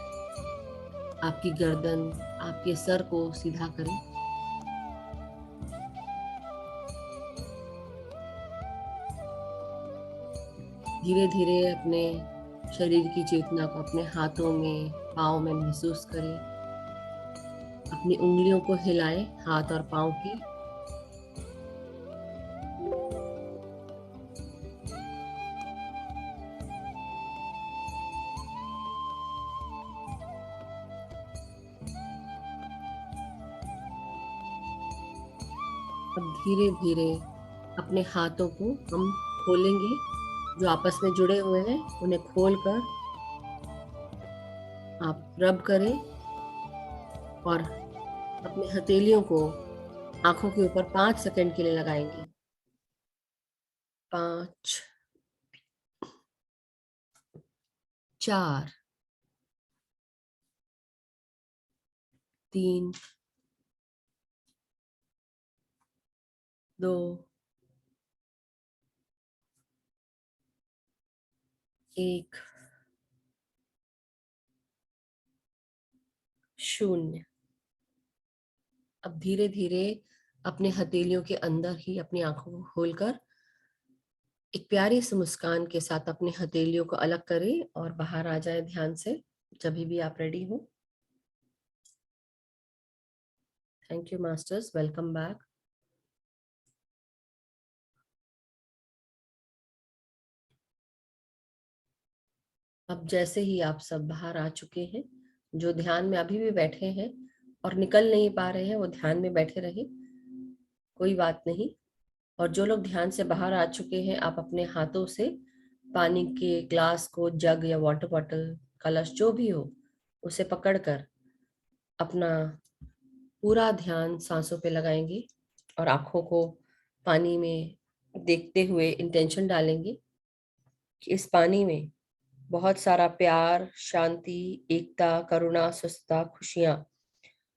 आपकी गर्दन, आपके सर को सीधा करें। धीरे धीरे अपने शरीर की चेतना को अपने हाथों में, पाँव में महसूस करें। अपनी उंगलियों को हिलाएं, हाथ और पाँव की। अब धीरे धीरे अपने हाथों को हम खोलेंगे। जो आपस में जुड़े हुए हैं उन्हें खोलकर आप रब करें और अपने हथेलियों को आंखों के ऊपर 5 सेकंड के लिए लगाएंगे। 5, 4 3 2 1 0। अब धीरे धीरे अपने हथेलियों के अंदर ही अपनी आंखों को खोलकर एक प्यारी सी मुस्कान के साथ अपनी हथेलियों को अलग करें और बाहर आ जाए ध्यान से, जब भी आप रेडी हो। Thank you masters, welcome back. अब जैसे ही आप सब बाहर आ चुके हैं, जो ध्यान में अभी भी बैठे हैं और निकल नहीं पा रहे हैं, वो ध्यान में बैठे रहे, कोई बात नहीं। और जो लोग ध्यान से बाहर आ चुके हैं, आप अपने हाथों से पानी के ग्लास को, जग या वाटर बॉटल, कलश जो भी हो, उसे पकड़कर अपना पूरा ध्यान सांसों पे लगाएंगे और आंखों को पानी में देखते हुए इंटेंशन डालेंगे कि इस पानी में बहुत सारा प्यार, शांति, एकता, करुणा, स्वस्थता, खुशियां,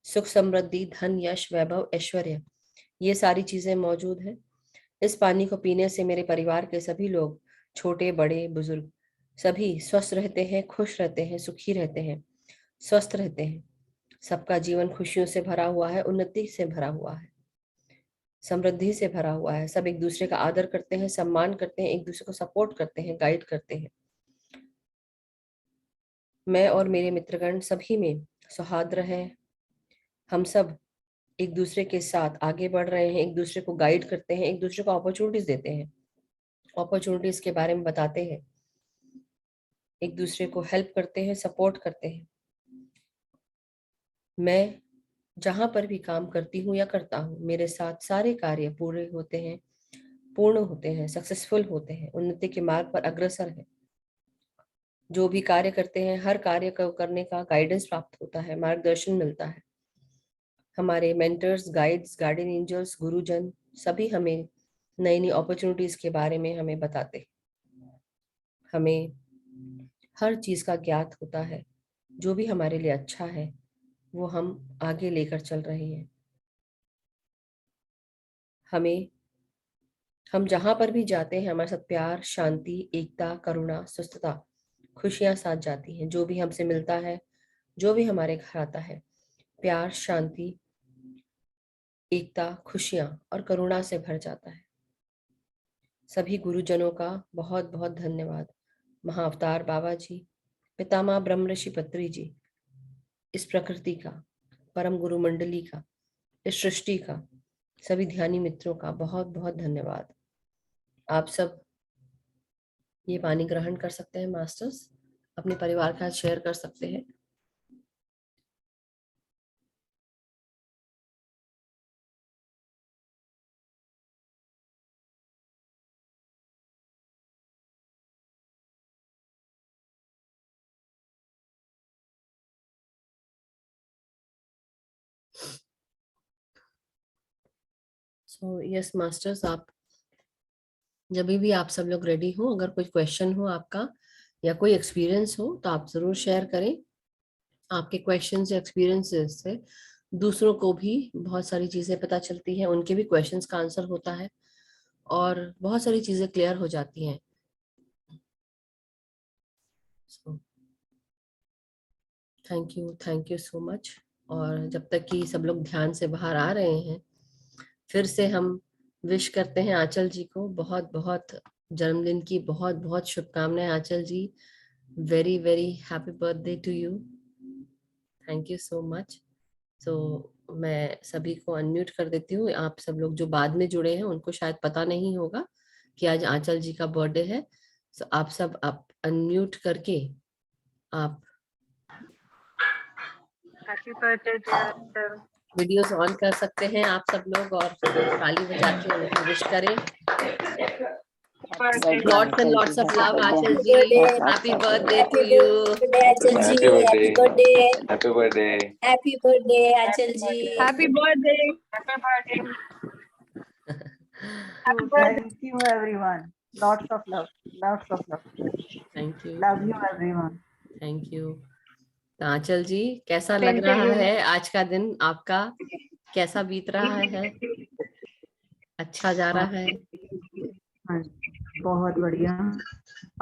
सुख, समृद्धि, धन, यश, वैभव, ऐश्वर्य, ये सारी चीजें मौजूद हैं। इस पानी को पीने से मेरे परिवार के सभी लोग, छोटे बड़े बुजुर्ग, सभी स्वस्थ रहते हैं, खुश रहते हैं, सुखी रहते हैं, स्वस्थ रहते हैं। सबका जीवन खुशियों से भरा हुआ है, उन्नति से भरा हुआ है, समृद्धि से भरा हुआ है। सब एक दूसरे का आदर करते हैं, सम्मान करते हैं, एक दूसरे को सपोर्ट करते हैं, गाइड करते हैं। मैं और मेरे मित्रगण सभी में सौहार्द है। हम सब एक दूसरे के साथ आगे बढ़ रहे हैं, एक दूसरे को गाइड करते हैं, एक दूसरे को अपॉर्चुनिटीज देते हैं, अपॉर्चुनिटीज के बारे में बताते हैं, एक दूसरे को हेल्प करते हैं, सपोर्ट करते हैं। मैं जहां पर भी काम करती हूँ या करता हूँ, मेरे साथ सारे कार्य पूरे होते हैं, पूर्ण होते हैं, सक्सेसफुल होते हैं, उन्नति के मार्ग पर अग्रसर है। जो भी कार्य करते हैं, हर कार्य को करने का गाइडेंस प्राप्त होता है, मार्गदर्शन मिलता है। हमारे मेंटर्स, गाइड्स, गार्डियन एंजल्स, गुरुजन सभी हमें नई नई अपॉर्चुनिटीज के बारे में हमें बताते, हमें हर चीज का ज्ञात होता है। जो भी हमारे लिए अच्छा है वो हम आगे लेकर चल रहे हैं। हम जहां पर भी जाते हैं, हमारे साथ प्यार, शांति, एकता, करुणा, सुस्थता, खुशियां साथ जाती हैं। जो भी हमसे मिलता है, जो भी हमारे घर आता है, प्यार, शांति, एकता, खुशियां और करुणा से भर जाता है। सभी गुरुजनों का बहुत बहुत धन्यवाद। महाअवतार बाबा जी, पितामह ब्रह्म ऋषि पत्री जी, इस प्रकृति का, परम गुरु मंडली का, इस सृष्टि का, सभी ध्यानी मित्रों का बहुत बहुत धन्यवाद। आप सब ये पानी ग्रहण कर सकते हैं मास्टर्स, अपने परिवार के साथ शेयर कर सकते हैं। सो यस मास्टर्स, आप जब भी आप सब लोग रेडी हो, अगर कोई क्वेश्चन हो आपका या कोई एक्सपीरियंस हो तो आप जरूर शेयर करें। आपके क्वेश्चंस या एक्सपीरियंसेस से दूसरों को भी बहुत सारी चीजें पता चलती हैं, उनके भी क्वेश्चंस का आंसर होता है और बहुत सारी चीजें क्लियर हो जाती हैं। Thank you so much. और जब तक कि सब लोग ध्यान से बाहर आ रहे हैं, फिर से हम विश करते हैं आंचल जी को बहुत बहुत जन्मदिन की बहुत बहुत शुभकामनाएं। Aanchal ji, very very happy birthday to you. Thank you so much. तो मैं सभी को अनम्यूट कर देती हूँ। आप सब लोग जो बाद में जुड़े हैं उनको शायद पता नहीं होगा कि आज आंचल जी का बर्थडे है। तो आप सब आप अनम्यूट करके आप happy birthday dear. Videos on कर सकते हैं आप सब लोग और ताली बजा के उनको विश करें। Lots and lots of love, Achal ji. Happy birthday to you. Achal ji. Happy birthday. Happy birthday. Happy birthday, Achal ji. Happy birthday. Happy birthday. Thank you everyone. Lots of love. Lots of love. Thank you. Love you everyone. Thank you. तो आंचल जी, कैसा लग Same to रहा you. है आज का दिन आपका? कैसा बीत रहा है? अच्छा जा हाँ, रहा है? हाँ, बहुत बढ़िया।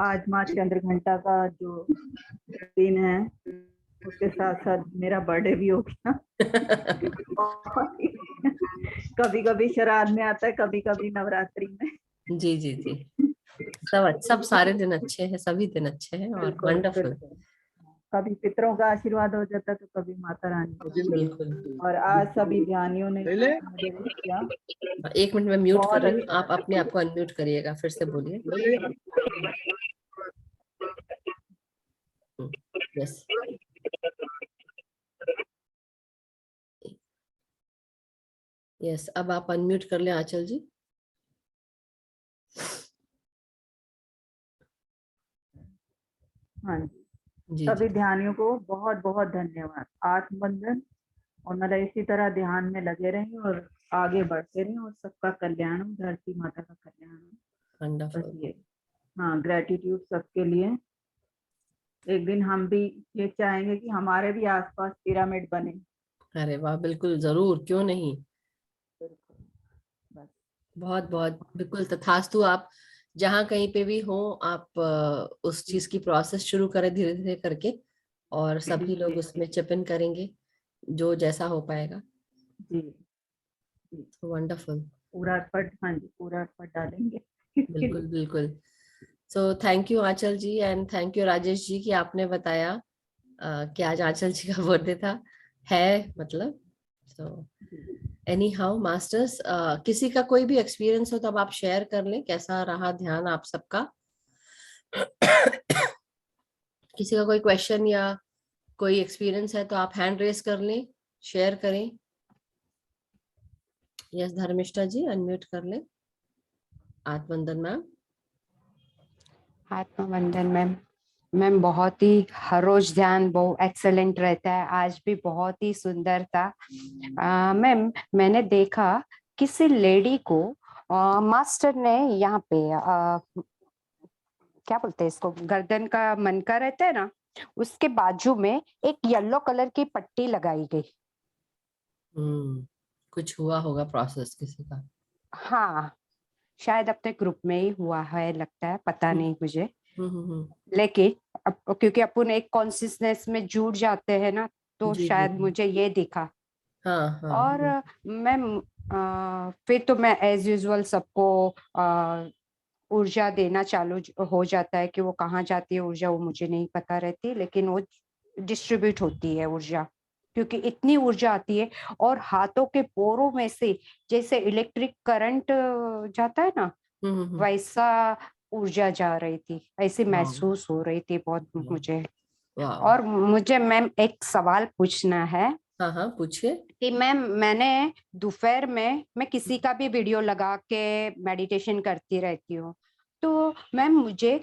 आज माँ चंद्रघंटा का जो दिन है, उसके साथ साथ मेरा बर्थडे भी हो गया। कभी कभी श्राद्ध में आता है, कभी कभी नवरात्रि में। जी जी जी, सब सारे दिन अच्छे हैं, सभी दिन अच्छे हैं और बिल्कुल, वंडरफुल। बिल्कुल। कभी पितरों का आशीर्वाद हो जाता है, तो कभी माता रानी का। बिल्कुल। और आज सभी ध्यानियों ने मुझे विश किया। 1 मिनट में म्यूट कर बहुत रही हूँ, अच्छा आप अपने आप को अनम्यूट करिएगा, फिर से बोलिए। यस। यस, अब आप अनम्यूट कर लें आंचल जी। हाँ जी, जी सभी जी ध्यानियों को बहुत बहुत धन्यवाद। आत्मबंधन, और मतलब इसी तरह ध्यान में लगे रहें और आगे बढ़ते रहें, और सबका कल्याण हो, धरती माता का कल्याण हो। बस वंडरफुल। ये, हाँ, ग्रेटिट्यूड सबके लिए। एक दिन हम भी ये चाहेंगे कि हमारे भी आसपास पिरामिड बने। अरे वाह, बिल्कुल जरूर, क्यों नहीं। बस बहुत बहुत बिल्कुल तथास्तु। आप जहाँ कहीं पे भी हो, आप उस चीज की प्रोसेस शुरू करें धीरे धीरे करके, और सभी लोग उसमें चिप इन करेंगे जो जैसा हो पाएगा। जी, जी, वंडरफुल। पूरा एफर्ट, हाँ जी, पूरा एफर्ट डालेंगे। बिल्कुल बिल्कुल। So thank you Aanchal ji, and thank you Rajesh ji कि आपने बताया कि आज आंचल जी का बर्थडे था, है मतलब। सो एनी हाउ मास्टर्स, किसी का कोई भी एक्सपीरियंस हो तो अब आप शेयर कर लें, कैसा रहा ध्यान आप सबका। किसी का कोई क्वेश्चन या कोई एक्सपीरियंस है तो आप हैंड रेस कर लें, शेयर करें। यस, धर्मिष्ठा जी अनम्यूट कर लें। आत्मवंदन मैम। आत्मवंदन मैम। मैम बहुत ही हर रोज ध्यान बहुत एक्सेलेंट रहता है, आज भी बहुत ही सुंदर था। मैम मैंने देखा किसी लेडी को मास्टर ने यहाँ पे क्या बोलते हैं इसको, गर्दन का मनका रहता है ना, उसके बाजू में एक येलो कलर की पट्टी लगाई गई। कुछ हुआ होगा प्रोसेस किसी का। हाँ, शायद अपने ग्रुप में ही हुआ है लगता है, पता नहीं मुझे। लेकिन क्योंकि अपन एक कॉन्सियसनेस में जुड़ जाते हैं ना, तो जी शायद जी। मुझे ये दिखा। हाँ हाँ। और मैम फिर तो मैं एज यूजुअल सबको ऊर्जा देना चालू हो जाता है। कि वो कहाँ जाती है ऊर्जा वो मुझे नहीं पता रहती, लेकिन वो डिस्ट्रीब्यूट होती है ऊर्जा, क्योंकि इतनी ऊर्जा आती है। और हाथों के पोरों में से जैसे इलेक्ट्रिक करंट जाता है ना, वैसा ऊर्जा जा रही थी, ऐसे महसूस हो रही थी बहुत मुझे। वाह। और मुझे मैम एक सवाल पूछना है। हाँ हाँ, पूछिए। कि मैम मैंने दोपहर में मैं किसी का भी वीडियो लगा के मेडिटेशन करती रहती हूँ, तो मैम मुझे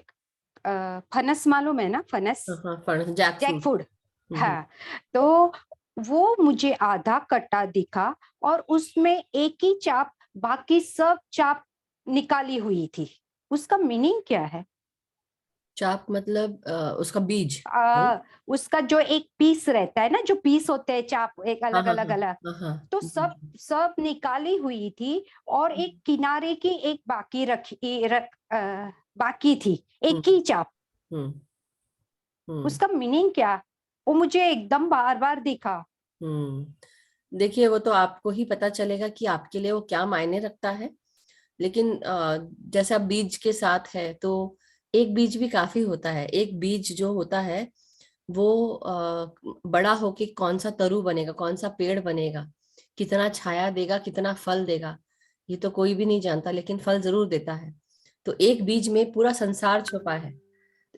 फनस मालूम है ना, फनस, हाँ हाँ, first jack jackfruit. Food. हाँ, तो वो मुझे आधा कट्टा दिखा और उसमें एक ही चाप, बाकी सब चाप निकाली हुई थी। उसका मीनिंग क्या है? चाप मतलब उसका बीज। उसका जो एक पीस रहता है ना, जो पीस होते हैं चाप एक हाँ अलग हाँ अलग हाँ अलग, हाँ हाँ। तो सब सब निकाली हुई थी। और एक किनारे की एक बाकी थी, एक ही चाप। उसका मीनिंग क्या? वो मुझे एकदम बार बार दिखा। देखिए, वो तो आपको ही पता चलेगा कि आपके लिए वो क्या मायने रखता है। लेकिन जैसे अब बीज के साथ है, तो एक बीज भी काफी होता है। एक बीज जो होता है वो बड़ा होके कौन सा तरु बनेगा, कौन सा पेड़ बनेगा, कितना छाया देगा, कितना फल देगा, ये तो कोई भी नहीं जानता, लेकिन फल जरूर देता है। तो एक बीज में पूरा संसार छुपा है।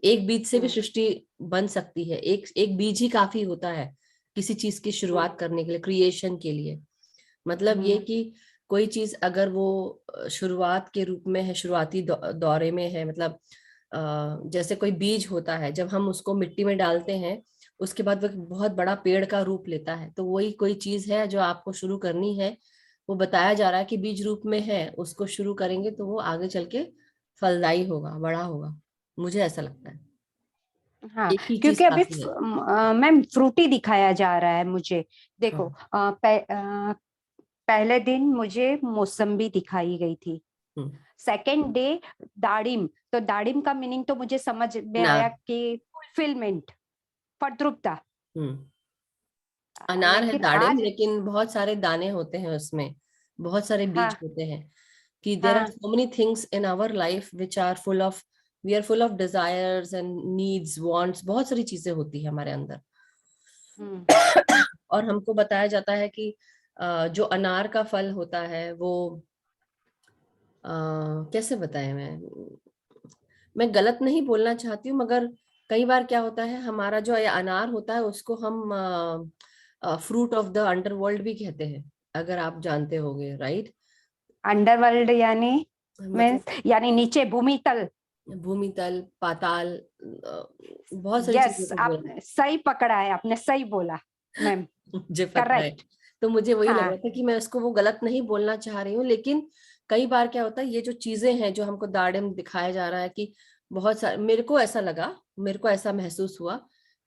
एक बीज से भी सृष्टि बन सकती है। एक एक बीज ही काफी होता है किसी चीज की शुरुआत करने के लिए, क्रिएशन के लिए। मतलब ये कि कोई चीज अगर वो शुरुआत के रूप में है, शुरुआती दौरे में है, मतलब जैसे कोई बीज होता है, जब हम उसको मिट्टी में डालते हैं उसके बाद वो एक बहुत बड़ा पेड़ का रूप लेता है। तो वही कोई चीज है जो आपको शुरू करनी है। वो बताया जा रहा है कि बीज रूप में है, उसको शुरू करेंगे तो वो आगे चल के फलदायी होगा, बड़ा होगा। मुझे ऐसा लगता है। हाँ, एक ही चीज क्योंकि अभी काफी है। मैम फ्रूटी दिखाया जा रहा है मुझे। देखो हाँ। पहले दिन मुझे मौसम्बी दिखाई गई थी, हम्म, सेकेंड डे दाड़िम। तो दाड़िम का मीनिंग तो मुझे समझ में आया अनार। कि फुलफिलमेंट, फलद्रुपता। हम्म, अनार है लेकिन दाड़िम, आज लेकिन बहुत सारे दाने होते हैं उसमें, बहुत सारे बीज हाँ होते हैं। कि देर आर हाँ so many things in our life which are full of, we are full of desires and needs wants, बहुत सारी चीजें होती है हमारे अंदर। हम्म और हमको बताया जाता है कि जो अनार का फल होता है वो कैसे बताएं, मैं गलत नहीं बोलना चाहती हूँ, मगर कई बार क्या होता है, हमारा जो ये अनार होता है उसको हम फ्रूट ऑफ द अंडरवर्ल्ड भी कहते हैं, अगर आप जानते होंगे, राइट? अंडरवर्ल्ड यानी मतलब मीन्स यानी नीचे भूमि तल। भूमि तल, पाताल, बहुत सारी चीजों यस, को आप बोला। सही पकड़ा है, आपने सही बोला मैम। मुझे पता है। करेक्ट। तो मुझे वही लग हाँ रहा था कि मैं उसको वो गलत नहीं बोलना चाह रही हूँ, लेकिन कई बार क्या होता है, ये जो चीजें हैं जो हमको दाड़िम दिखाया जा रहा है कि बहुत सारे, मेरे को ऐसा लगा, मेरे को ऐसा महसूस हुआ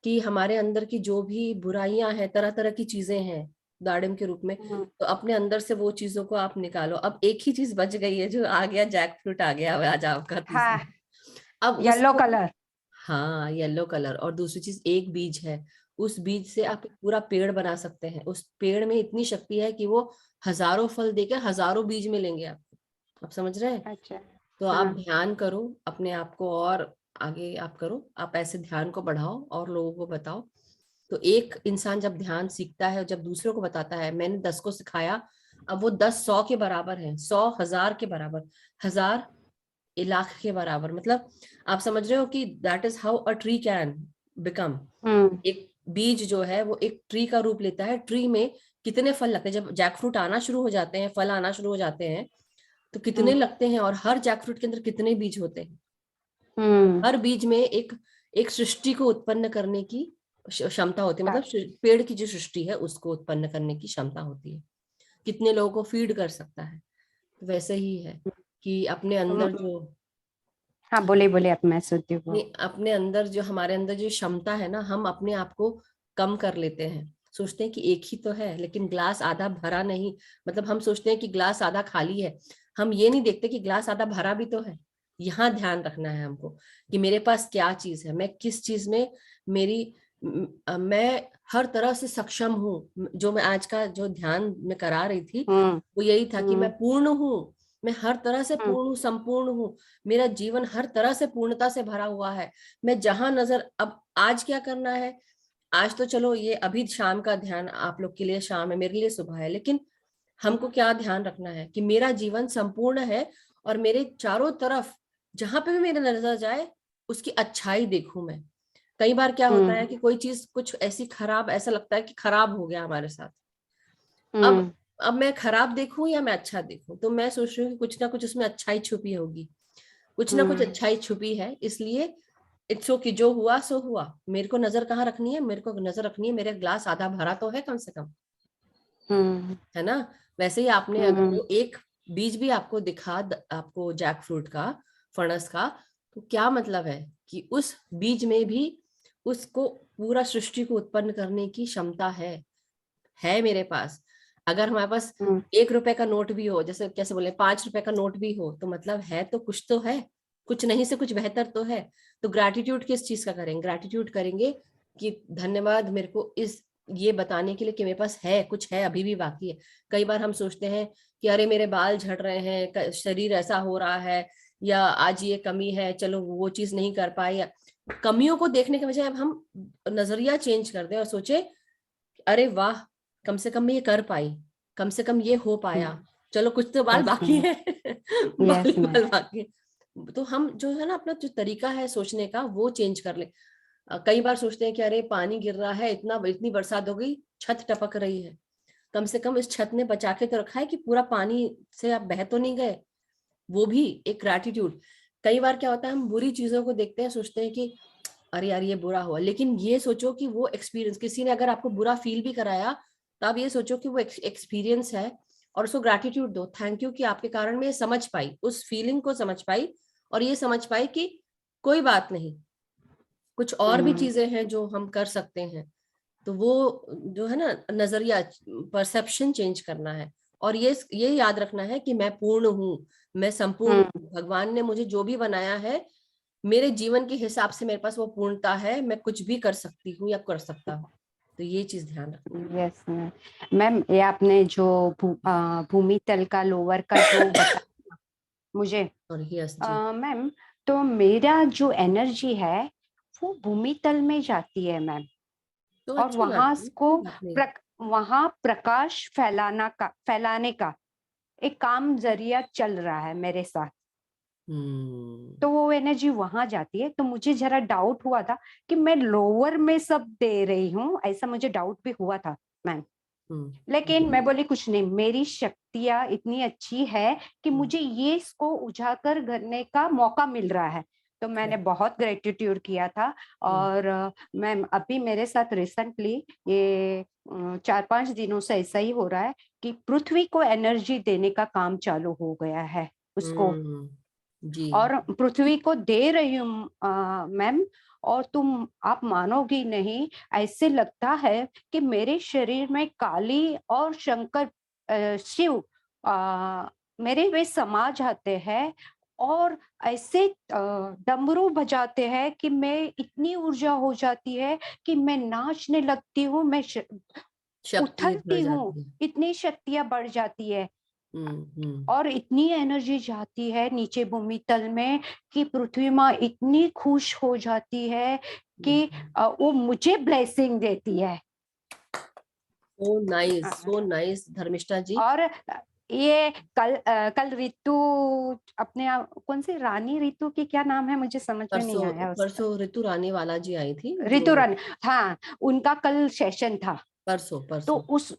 कि हमारे अंदर की जो भी बुराइयां हैं, तरह तरह की चीजें हैं दाड़िम के रूप में, हम्म, तो अपने अंदर से वो चीजों को आप निकालो। अब एक ही चीज बच गई है, जो आ गया जैक फ्रूट, आ गया आज आपका हाँ, तीसरा। अब येलो उसको, कलर। हाँ येलो कलर, और दूसरी चीज एक बीज है, उस बीज से आप एक पूरा पेड़ बना सकते हैं। उस पेड़ में इतनी शक्ति है कि वो हजारों फल देकर हजारों बीज मिलेंगे आपको। आप समझ रहे हैं? अच्छा। तो आप हाँ ध्यान करो अपने आप को, और आगे आप करो, आप ऐसे ध्यान को बढ़ाओ और लोगों को बताओ। तो एक इंसान जब ध्यान सीखता है, जब दूसरों को बताता है, मैंने 10 को सिखाया, अब वो 10 100 के बराबर है, 100 1000 के बराबर, 1000 1 लाख के बराबर। मतलब आप समझ रहे हो कि that is how a tree can become. Hmm एक बीज जो है वो एक ट्री का रूप लेता है। ट्री में कितने फल लगते हैं, जब जैक फ्रूट आना शुरू हो जाते हैं, फल आना शुरू हो जाते हैं, तो कितने हम्म लगते हैं, और हर जैक फ्रूट के अंदर कितने बीज होते हैं। हम्म हर बीज में एक एक सृष्टि को उत्पन्न करने की क्षमता होती है, मतलब ता- पेड़ की जो सृष्टि है उसको उत्पन्न करने की क्षमता होती है। कितने लोगों को फीड कर सकता है। तो वैसे ही है कि अपने अंदर जो, हाँ बोले बोले, अब मैं सुनती हूँ। अपने अंदर जो, हमारे अंदर जो क्षमता है ना, हम अपने आप को कम कर लेते हैं। सोचते हैं कि एक ही तो है, लेकिन ग्लास आधा भरा नहीं, मतलब हम सोचते हैं कि ग्लास आधा खाली है। हम ये नहीं देखते कि ग्लास आधा भरा भी तो है। यहाँ ध्यान रखना है हमको कि मेरे पास क्या चीज है, मैं किस चीज में, मेरी मैं हर तरह से सक्षम हूँ। जो मैं आज का जो ध्यान में करा रही थी, हम्म वो यही था कि मैं हम्म पूर्ण हूँ, मैं हर तरह से हम्म पूर्ण हूँ, संपूर्ण हूँ। मेरा जीवन हर तरह से पूर्णता से भरा हुआ है। मैं जहां नजर, अब आज क्या करना है, आज तो चलो ये अभी शाम का ध्यान आप लोग के लिए शाम है, मेरे लिए सुबह है, लेकिन हमको क्या ध्यान रखना है कि मेरा जीवन संपूर्ण है, और मेरे चारों तरफ जहां पे भी मेरी नजर जाए उसकी अच्छाई देखूं मैं। कई बार क्या होता है हम्म कि कोई चीज कुछ ऐसी खराब, ऐसा लगता है कि खराब हो गया हमारे साथ। अब हम्म अब मैं खराब देखूं या मैं अच्छा देखूं, तो मैं सोच रही हूँ कि कुछ ना कुछ उसमें अच्छाई छुपी होगी, कुछ ना कुछ हम्म अच्छाई छुपी है। इसलिए इट्स ओके, जो हुआ सो हुआ। मेरे को नजर कहाँ रखनी है, मेरे को नजर रखनी है मेरे ग्लास आधा भरा तो है कम से कम, हम्म है ना? वैसे ही आपने अगर हम्म वो एक बीज भी आपको दिखा आपको जैक फ्रूट का, फणस का, तो क्या मतलब है कि उस बीज में भी उसको पूरा सृष्टि को उत्पन्न करने की क्षमता है मेरे पास। अगर हमारे पास हम्म 1 रुपए का नोट भी हो, जैसे कैसे बोले 5 रुपए का नोट भी हो, तो मतलब है तो कुछ तो है, कुछ नहीं से कुछ बेहतर तो है। तो ग्रैटिट्यूड किस चीज का करेंगे? ग्रैटिट्यूड करेंगे कि धन्यवाद मेरे को इस ये बताने के लिए कि मेरे पास है, कुछ है, अभी भी बाकी है। कई बार हम सोचते हैं कि अरे मेरे बाल झड़ रहे हैं, शरीर ऐसा हो रहा है, या आज ये कमी है, चलो वो चीज नहीं कर पाए, या कमियों को देखने के बजाय अब हम नजरिया चेंज कर दें और सोचे अरे वाह, कम से कम मैं ये कर पाई, कम से कम ये हो पाया, चलो कुछ तो बाल यस बाकी मैम, है। बाल यस ही मैम। बाल बाकी है। तो हम जो है ना, अपना जो तरीका है सोचने का वो चेंज कर ले। कई बार सोचते हैं कि अरे पानी गिर रहा है, इतनी बरसात हो गई, छत टपक रही है, कम से कम इस छत ने बचा के तो रखा है कि पूरा पानी से आप बह तो नहीं गए। वो भी एक ग्रैटिट्यूड। कई बार क्या होता है, हम बुरी चीजों को देखते हैं, सोचते हैं कि अरे यार ये बुरा हुआ, लेकिन ये सोचो कि वो एक्सपीरियंस, किसी ने अगर आपको बुरा फील भी कराया, तो आप ये सोचो कि वो एक्सपीरियंस है, और उसको ग्रैटिट्यूड दो, थैंक यू कि आपके कारण मैं ये समझ पाई, उस फीलिंग को समझ पाई, और ये समझ पाई कि कोई बात नहीं, कुछ और भी हम्म। चीजें हैं जो हम कर सकते हैं। तो वो जो है ना नजरिया, परसेप्शन चेंज करना है। और ये याद रखना है कि मैं पूर्ण हूँ, मैं संपूर्ण हूँ। भगवान ने मुझे जो भी बनाया है मेरे जीवन के हिसाब से मेरे पास वो पूर्णता है, मैं कुछ भी कर सकती हूँ या कर सकता हूँ। तो ये चीज ध्यान रखना। Yes ma'am. मैम ये आपने जो भूमि तल का लोअर का जो बताया मुझे, और यस जी, मैम, तो मेरा जो एनर्जी है वो भूमि तल में जाती है मैम, तो और अच्छी बात वहां है, को कोई बात नहीं। वहां प्रकाश फैलाने का एक काम जरिया चल रहा है मेरे साथ। तो वो एनर्जी वहां जाती है। तो मुझे जरा डाउट हुआ था कि मैं लोअर में सब दे रही हूँ, ऐसा मुझे डाउट भी हुआ था मैम। लेकिन मैं बोली कुछ नहीं, मेरी शक्तियां इतनी अच्छी है कि मुझे ये इसको उजागर करने का मौका मिल रहा है। तो मैंने बहुत ग्रेटिट्यूड किया था। और मैम अभी मेरे साथ रिसेंटली ये 4-5 दिनों से ऐसा ही हो रहा है कि पृथ्वी को एनर्जी देने का काम चालू हो गया है उसको, जी, और पृथ्वी को दे रही हूँ मैम। और आप मानोगी नहीं, ऐसे लगता है कि मेरे शरीर में काली और शंकर शिव मेरे वे समा जाते हैं, और ऐसे डमरू बजाते हैं कि मैं इतनी ऊर्जा हो जाती है कि मैं नाचने लगती हूँ, मैं शक्ति बढ़ उछलती हूँ, जाती है। इतनी शक्तियां बढ़ जाती है। हम्म। और इतनी एनर्जी जाती है नीचे भूमि तल में कि पृथ्वी माँ इतनी खुश हो जाती है कि वो मुझे ब्लेसिंग देती है। So nice, so nice Dharmishtha ji. और ये कल ऋतु, अपने कौन सी रानी ऋतु की क्या नाम है, मुझे समझ में नहीं परसों आया उसका। परसों ऋतु रानी वाला जी आई थी ऋतु जो। रानी, हाँ, उनका कल सेशन था। परसों तो परसों उस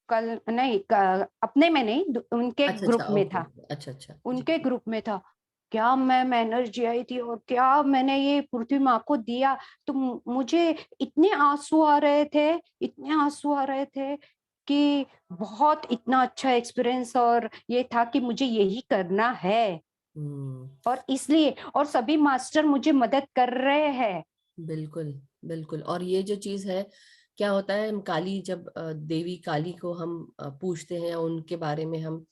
कल नहीं, अपने में नहीं, उनके अच्छा ग्रुप अच्छा, में ओके था, ओके, अच्छा अच्छा जी। उनके ग्रुप में था। क्या मैम एनर्जी आई थी, और क्या मैंने ये पृथ्वी माँ को दिया। तो मुझे इतने आंसू आ रहे थे, इतने आंसू आ रहे थे कि बहुत इतना अच्छा एक्सपीरियंस, और ये था कि मुझे यही करना है। और इसलिए, और सभी मास्टर मुझे मदद कर रहे हैं। बिल्कुल बिल्कुल। और ये जो चीज है, क्या होता है, हम काली जब देवी काली को हम पूछते हैं, उनके बारे में हम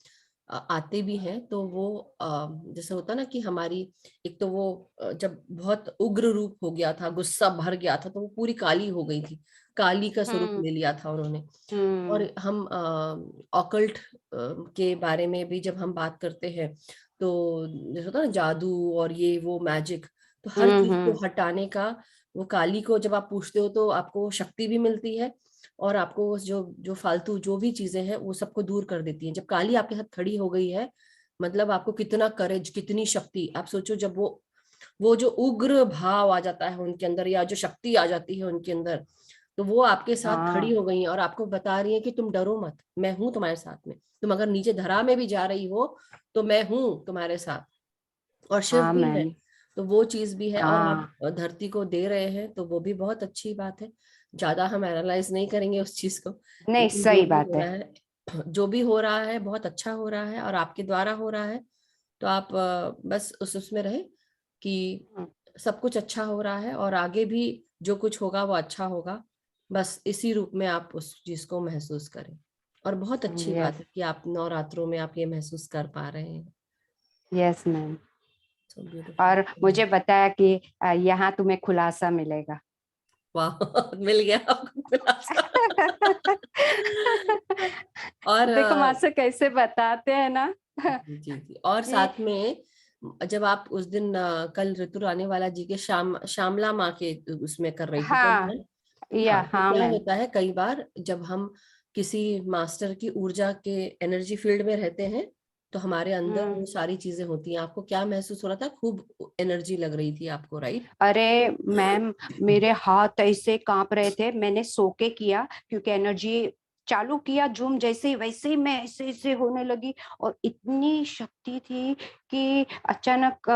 आते भी हैं, तो वो जैसे होता ना कि हमारी एक तो वो जब बहुत उग्र रूप हो गया था, गुस्सा भर गया था, तो वो पूरी काली हो गई थी, काली का स्वरूप हम्म। ले लिया था उन्होंने। और हम्म। हम ऑकल्ट के बारे में भी जब हम बात करते हैं, तो जैसे होता है ना जादू और ये वो मैजिक, तो हर चीज को हम्म। हटाने का, वो काली को जब आप पूछते हो तो आपको शक्ति भी मिलती है, और आपको जो जो फालतू जो भी चीजें हैं वो सबको दूर कर देती हैं। जब काली आपके साथ खड़ी हो गई है, मतलब आपको कितना करेज, कितनी शक्ति, आप सोचो जब वो जो उग्र भाव आ जाता है उनके अंदर, या जो शक्ति आ जाती है उनके अंदर, तो वो आपके साथ खड़ी हाँ हो गई है और आपको बता रही है कि तुम डरो मत, मैं हूं तुम्हारे साथ में। तुम अगर नीचे धरा में भी जा रही हो तो मैं हूं तुम्हारे साथ, और शिव हाँ भी है। मैम। तो वो चीज भी है, और आप हाँ धरती को दे रहे हैं, तो वो भी बहुत अच्छी बात है। ज्यादा हम एनालाइज नहीं करेंगे उस चीज को, नहीं, लेकिन जो सही भी बात हो है। रहा है, जो भी हो रहा है बहुत अच्छा हो रहा है, और आपके द्वारा हो रहा है। तो आप बस उसमें रहे कि हम्म। सब कुछ अच्छा हो रहा है, और आगे भी जो कुछ होगा वो अच्छा होगा। बस इसी रूप में आप उस चीज को महसूस करें। और बहुत अच्छी बात यस। है कि आप नवरात्रों में आप ये महसूस कर पा रहे हैं। Yes ma'am. सो और ब्यूटीफुल। मुझे बताया कि यहाँ तुम्हें खुलासा मिलेगा। वाह मिल गया आपको खुलासा। और देखो मास्टर कैसे बताते हैं ना। जी जी जी। और कि साथ में जब आप उस दिन कल ऋतु रानी वाला जी के श्यामला माँ के उसमें कर रही थी, तो हाँ, मैं, या हाँ, तो हाँ क्या मैम। होता है कई बार जब हम किसी मास्टर की ऊर्जा के एनर्जी फील्ड में रहते हैं, तो हमारे अंदर वो सारी चीजें होती हैं। आपको क्या महसूस हो रहा था? खूब एनर्जी लग रही थी आपको, राइट? अरे मैम, मेरे हाथ ऐसे कांप रहे थे, मैंने सो के किया क्योंकि एनर्जी चालू किया जूम जैसे ही, वैसे ही मैं ऐसे ऐसे होने लगी। और इतनी शक्ति थी कि अचानक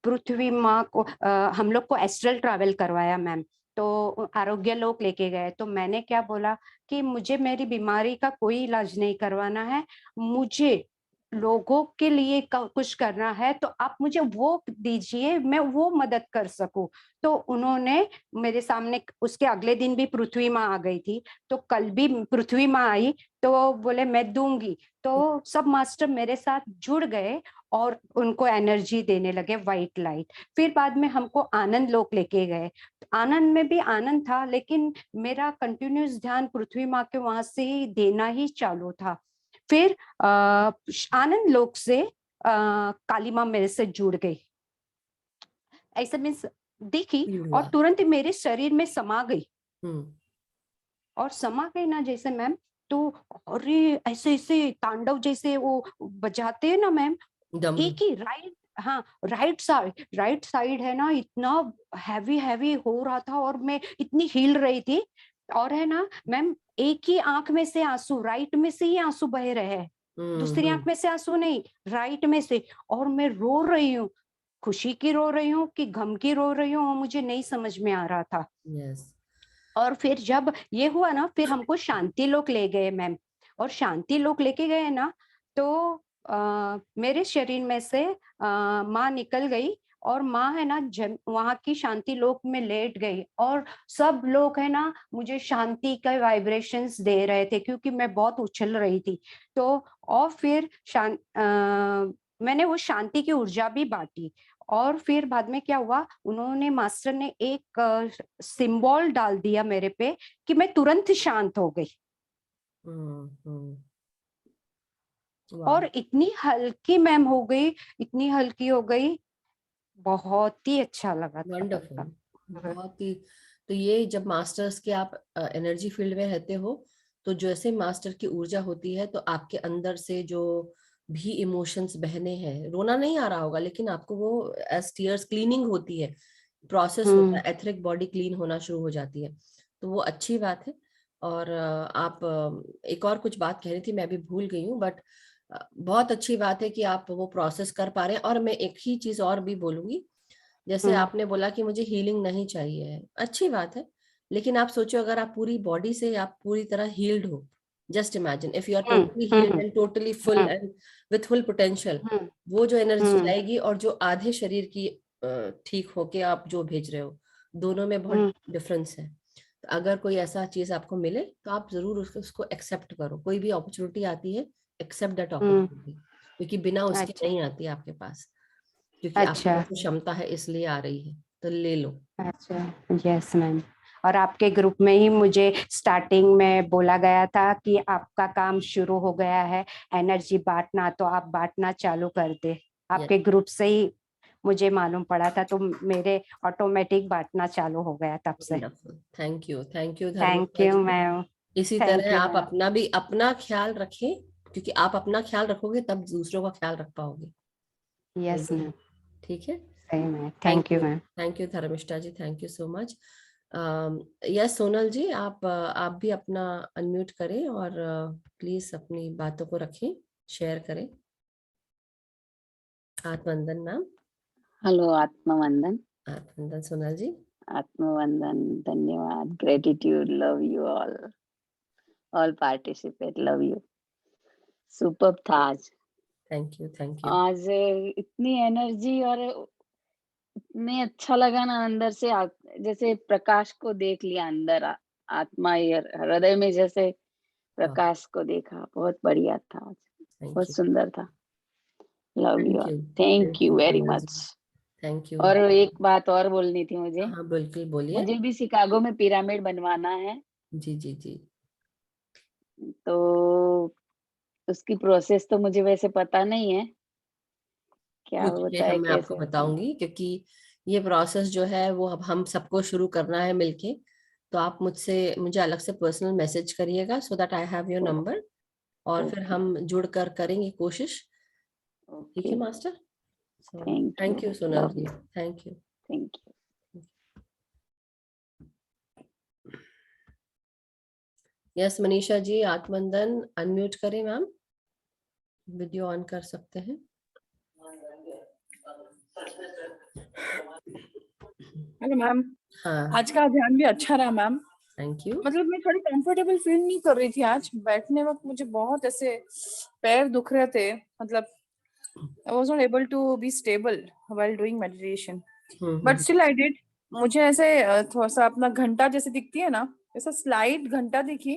पृथ्वी माँ को हम लोग को एस्ट्रल ट्रैवल करवाया मैम। तो आरोग्य लोग लेके गए, तो मैंने क्या बोला कि मुझे मेरी बीमारी का कोई इलाज नहीं करवाना है, मुझे लोगों के लिए कुछ करना है तो आप मुझे वो दीजिए, मैं वो मदद कर सकूं। तो उन्होंने मेरे सामने, उसके अगले दिन भी पृथ्वी माँ आ गई थी, तो कल भी पृथ्वी माँ आई, तो बोले मैं दूंगी। तो सब मास्टर मेरे साथ जुड़ गए और उनको एनर्जी देने लगे, व्हाइट लाइट। फिर बाद में हमको आनंद लोक लेके गए। आनंद में भी आनंद था, लेकिन मेरा कंटिन्यूस ध्यान पृथ्वी माँ के वहां से ही देना ही चालू था। फिर आनंद लोक से काली माँ मेरे से जुड़ गई, ऐसा मीन्स देखी, फील और हुआ। तुरंत मेरे शरीर में समा गई। हम्म, और समा गई ना जैसे मैम, तो अरे ऐसे ऐसे तांडव जैसे वो बजाते हैं ना मैम, डमरू। एक ही राइट, हाँ राइट साइड है ना, इतना हैवी हैवी हो रहा था और मैं इतनी हिल रही थी। और है ना मैम, एक ही आंख में से आंसू, राइट में से ही आंसू बह रहे हैं, दूसरी आंख में से आंसू नहीं, राइट में से। और मैं रो रही हूँ, खुशी की रो रही हूँ कि गम की रो रही हूँ, मुझे नहीं समझ में आ रहा था। यस। और फिर जब ये हुआ ना, फिर हमको शांति लोक ले गए मैम। और शांति लोक लेके गए ना, तो मेरे शरीर में से माँ निकल गई, और माँ है ना वहां की शांति लोक में लेट गई, और सब लोग है ना मुझे शांति का वाइब्रेशंस दे रहे थे, क्योंकि मैं बहुत उछल रही थी। तो और फिर मैंने वो शांति की ऊर्जा भी बांटी। और फिर बाद में क्या हुआ, उन्होंने मास्टर ने एक सिंबल डाल दिया मेरे पे कि मैं तुरंत शांत हो गई। और इतनी हल्की मैम हो गई, इतनी हल्की हो गई, बहुत ही अच्छा लगा था। वंडरफुल, बहुत ही। तो ये जब मास्टर्स के आप एनर्जी फील्ड में रहते हो, तो जैसे मास्टर की ऊर्जा होती है, तो आपके अंदर से जो भी इमोशंस बहने हैं, रोना नहीं आ रहा होगा, लेकिन आपको वो एज टीयर्स क्लीनिंग होती है, प्रोसेस होता है, एथरिक बॉडी क्लीन होना शुरू हो जाती है, तो वो अच्छी बात है। और आप एक और कुछ बात कह रही थी, मैं भी भूल गई हूँ, बट बहुत अच्छी बात है कि आप वो प्रोसेस कर पा रहे हैं। और मैं एक ही चीज और भी बोलूंगी, जैसे आपने बोला कि मुझे हीलिंग नहीं चाहिए है, अच्छी बात है, लेकिन आप सोचो अगर आप पूरी बॉडी से आप पूरी तरह हील्ड हो, just imagine if you are totally healed and totally full and with full potential, वो जो एनर्जी जाएगी और जो आधे शरीर की ठीक होके आप जो भेज रहे हो, दोनों में बहुत डिफरेंस है। तो अगर कोई ऐसा चीज आपको मिले तो आप जरूर उसको एक्सेप्ट करो। कोई भी अपॉर्चुनिटी आती है, एक्सेप्ट दैट अपॉर्चुनिटी, क्योंकि बिना उसके अच्छा नहीं आती आपके पास, क्योंकि आपके अच्छा पास क्षमता है इसलिए आ रही है, तो ले लो। अच्छा, यस मैम। और आपके ग्रुप में ही मुझे स्टार्टिंग में बोला गया था कि आपका काम शुरू हो गया है एनर्जी बांटना, तो आप बांटना चालू कर दे। आपके ग्रुप से ही मुझे मालूम पड़ा था, तो मेरे ऑटोमेटिक बांटना चालू हो गया तब से। Thank you thank Dharmishtha you ji. Ma'am. इसी थैंक तरह यू आप मैम। अपना भी अपना ख्याल रखें, क्योंकि आप अपना ख्याल रखोगे तब दूसरों का ख्याल रख पाओगे। Yes ma'am. ठीक है, सही ma'am, thank thank you you. Ma'am. Thank you Dharmishtha ji, thank you so much. Yes Sonal ji, आप भी अपना अनम्यूट करें और प्लीज अपनी बातों को रखें, शेयर करें। आत्मवंदन मैम। हेलो, आत्मवंदन। आत्मवंदन सोनल जी। आत्मवंदन, धन्यवाद, gratitude, love you all participate, love you. Superb था आज। Thank you. आज इतनी एनर्जी और इतने अच्छा लगा ना अंदर से, जैसे प्रकाश को देख लिया अंदर, आत्मा हृदय में जैसे प्रकाश को देखा। बहुत बढ़िया था आज, बहुत सुंदर था। Love you, thank you very much. Thank you. और एक बात और बोलनी थी मुझे। हाँ बिल्कुल बोलिए। मुझे भी शिकागो में पिरामिड बनवाना है। जी। तो उसकी प्रोसेस तो मुझे वैसे पता नहीं है, क्या पूछिए, होता है, मैं आपको कैसे होता है। बताऊंगी, क्योंकि ये प्रोसेस जो है वो अब हम सबको शुरू करना है मिलके। तो आप मुझे अलग से पर्सनल मैसेज करिएगा, so that I have your number, और फिर ओके हम जुड़कर करेंगे कोशिश। ठीक ओके, है master. Thank thank you, you Sonal love ji, you, thank you. Thank you. Yes Manisha ji, आत्मवंदन अनम्यूट करें मैम, वीडियो ऑन कर सकते हैं। Hello ma'am. हाँ आज का ध्यान भी अच्छा रहा मैम। Thank you. मतलब मैं थोड़ी कंफर्टेबल फील नहीं कर रही थी आज बैठने वक्त, मुझे बहुत ऐसे पैर दुख रहे थे, मतलब I was not able to be stable while doing meditation, but still I did. मुझे ऐसे थोड़ा सा अपना घंटा जैसे दिखती है ना, ऐसा स्लाइड घंटा दिखी,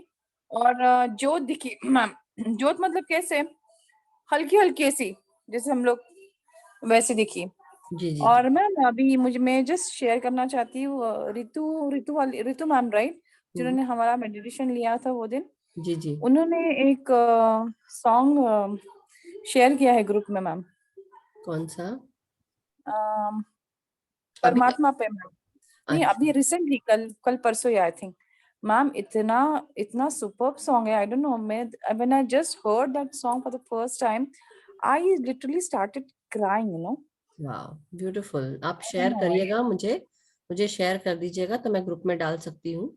और जोत दिखी मैम। जोत मतलब कैसे, हल्की हल्की ऐसी, जैसे हम लोग वैसे दिखी। जी जी और मैम अभी मैं जस्ट शेयर करना चाहती हूँ, रितु मैम राइट, जिन्होंने हमारा मेडिटेशन लिया था वो दिन, जी जी। उन्होंने एक सॉन्ग शेयर किया है ग्रुप में मैम। कौन सा? परमात्मा पे मैम। नहीं, अच्छा। अभी रिसेंटली कल परसों ही आई थिंक मैम। इतना सुपर्ब सॉन्ग है, आई डोंट नो, मैं when I just heard that song for the first time I literally started crying, you know. Wow, beautiful. आप शेयर करिएगा, मुझे शेयर कर दीजिएगा तो मैं ग्रुप में डाल सकती हूँ।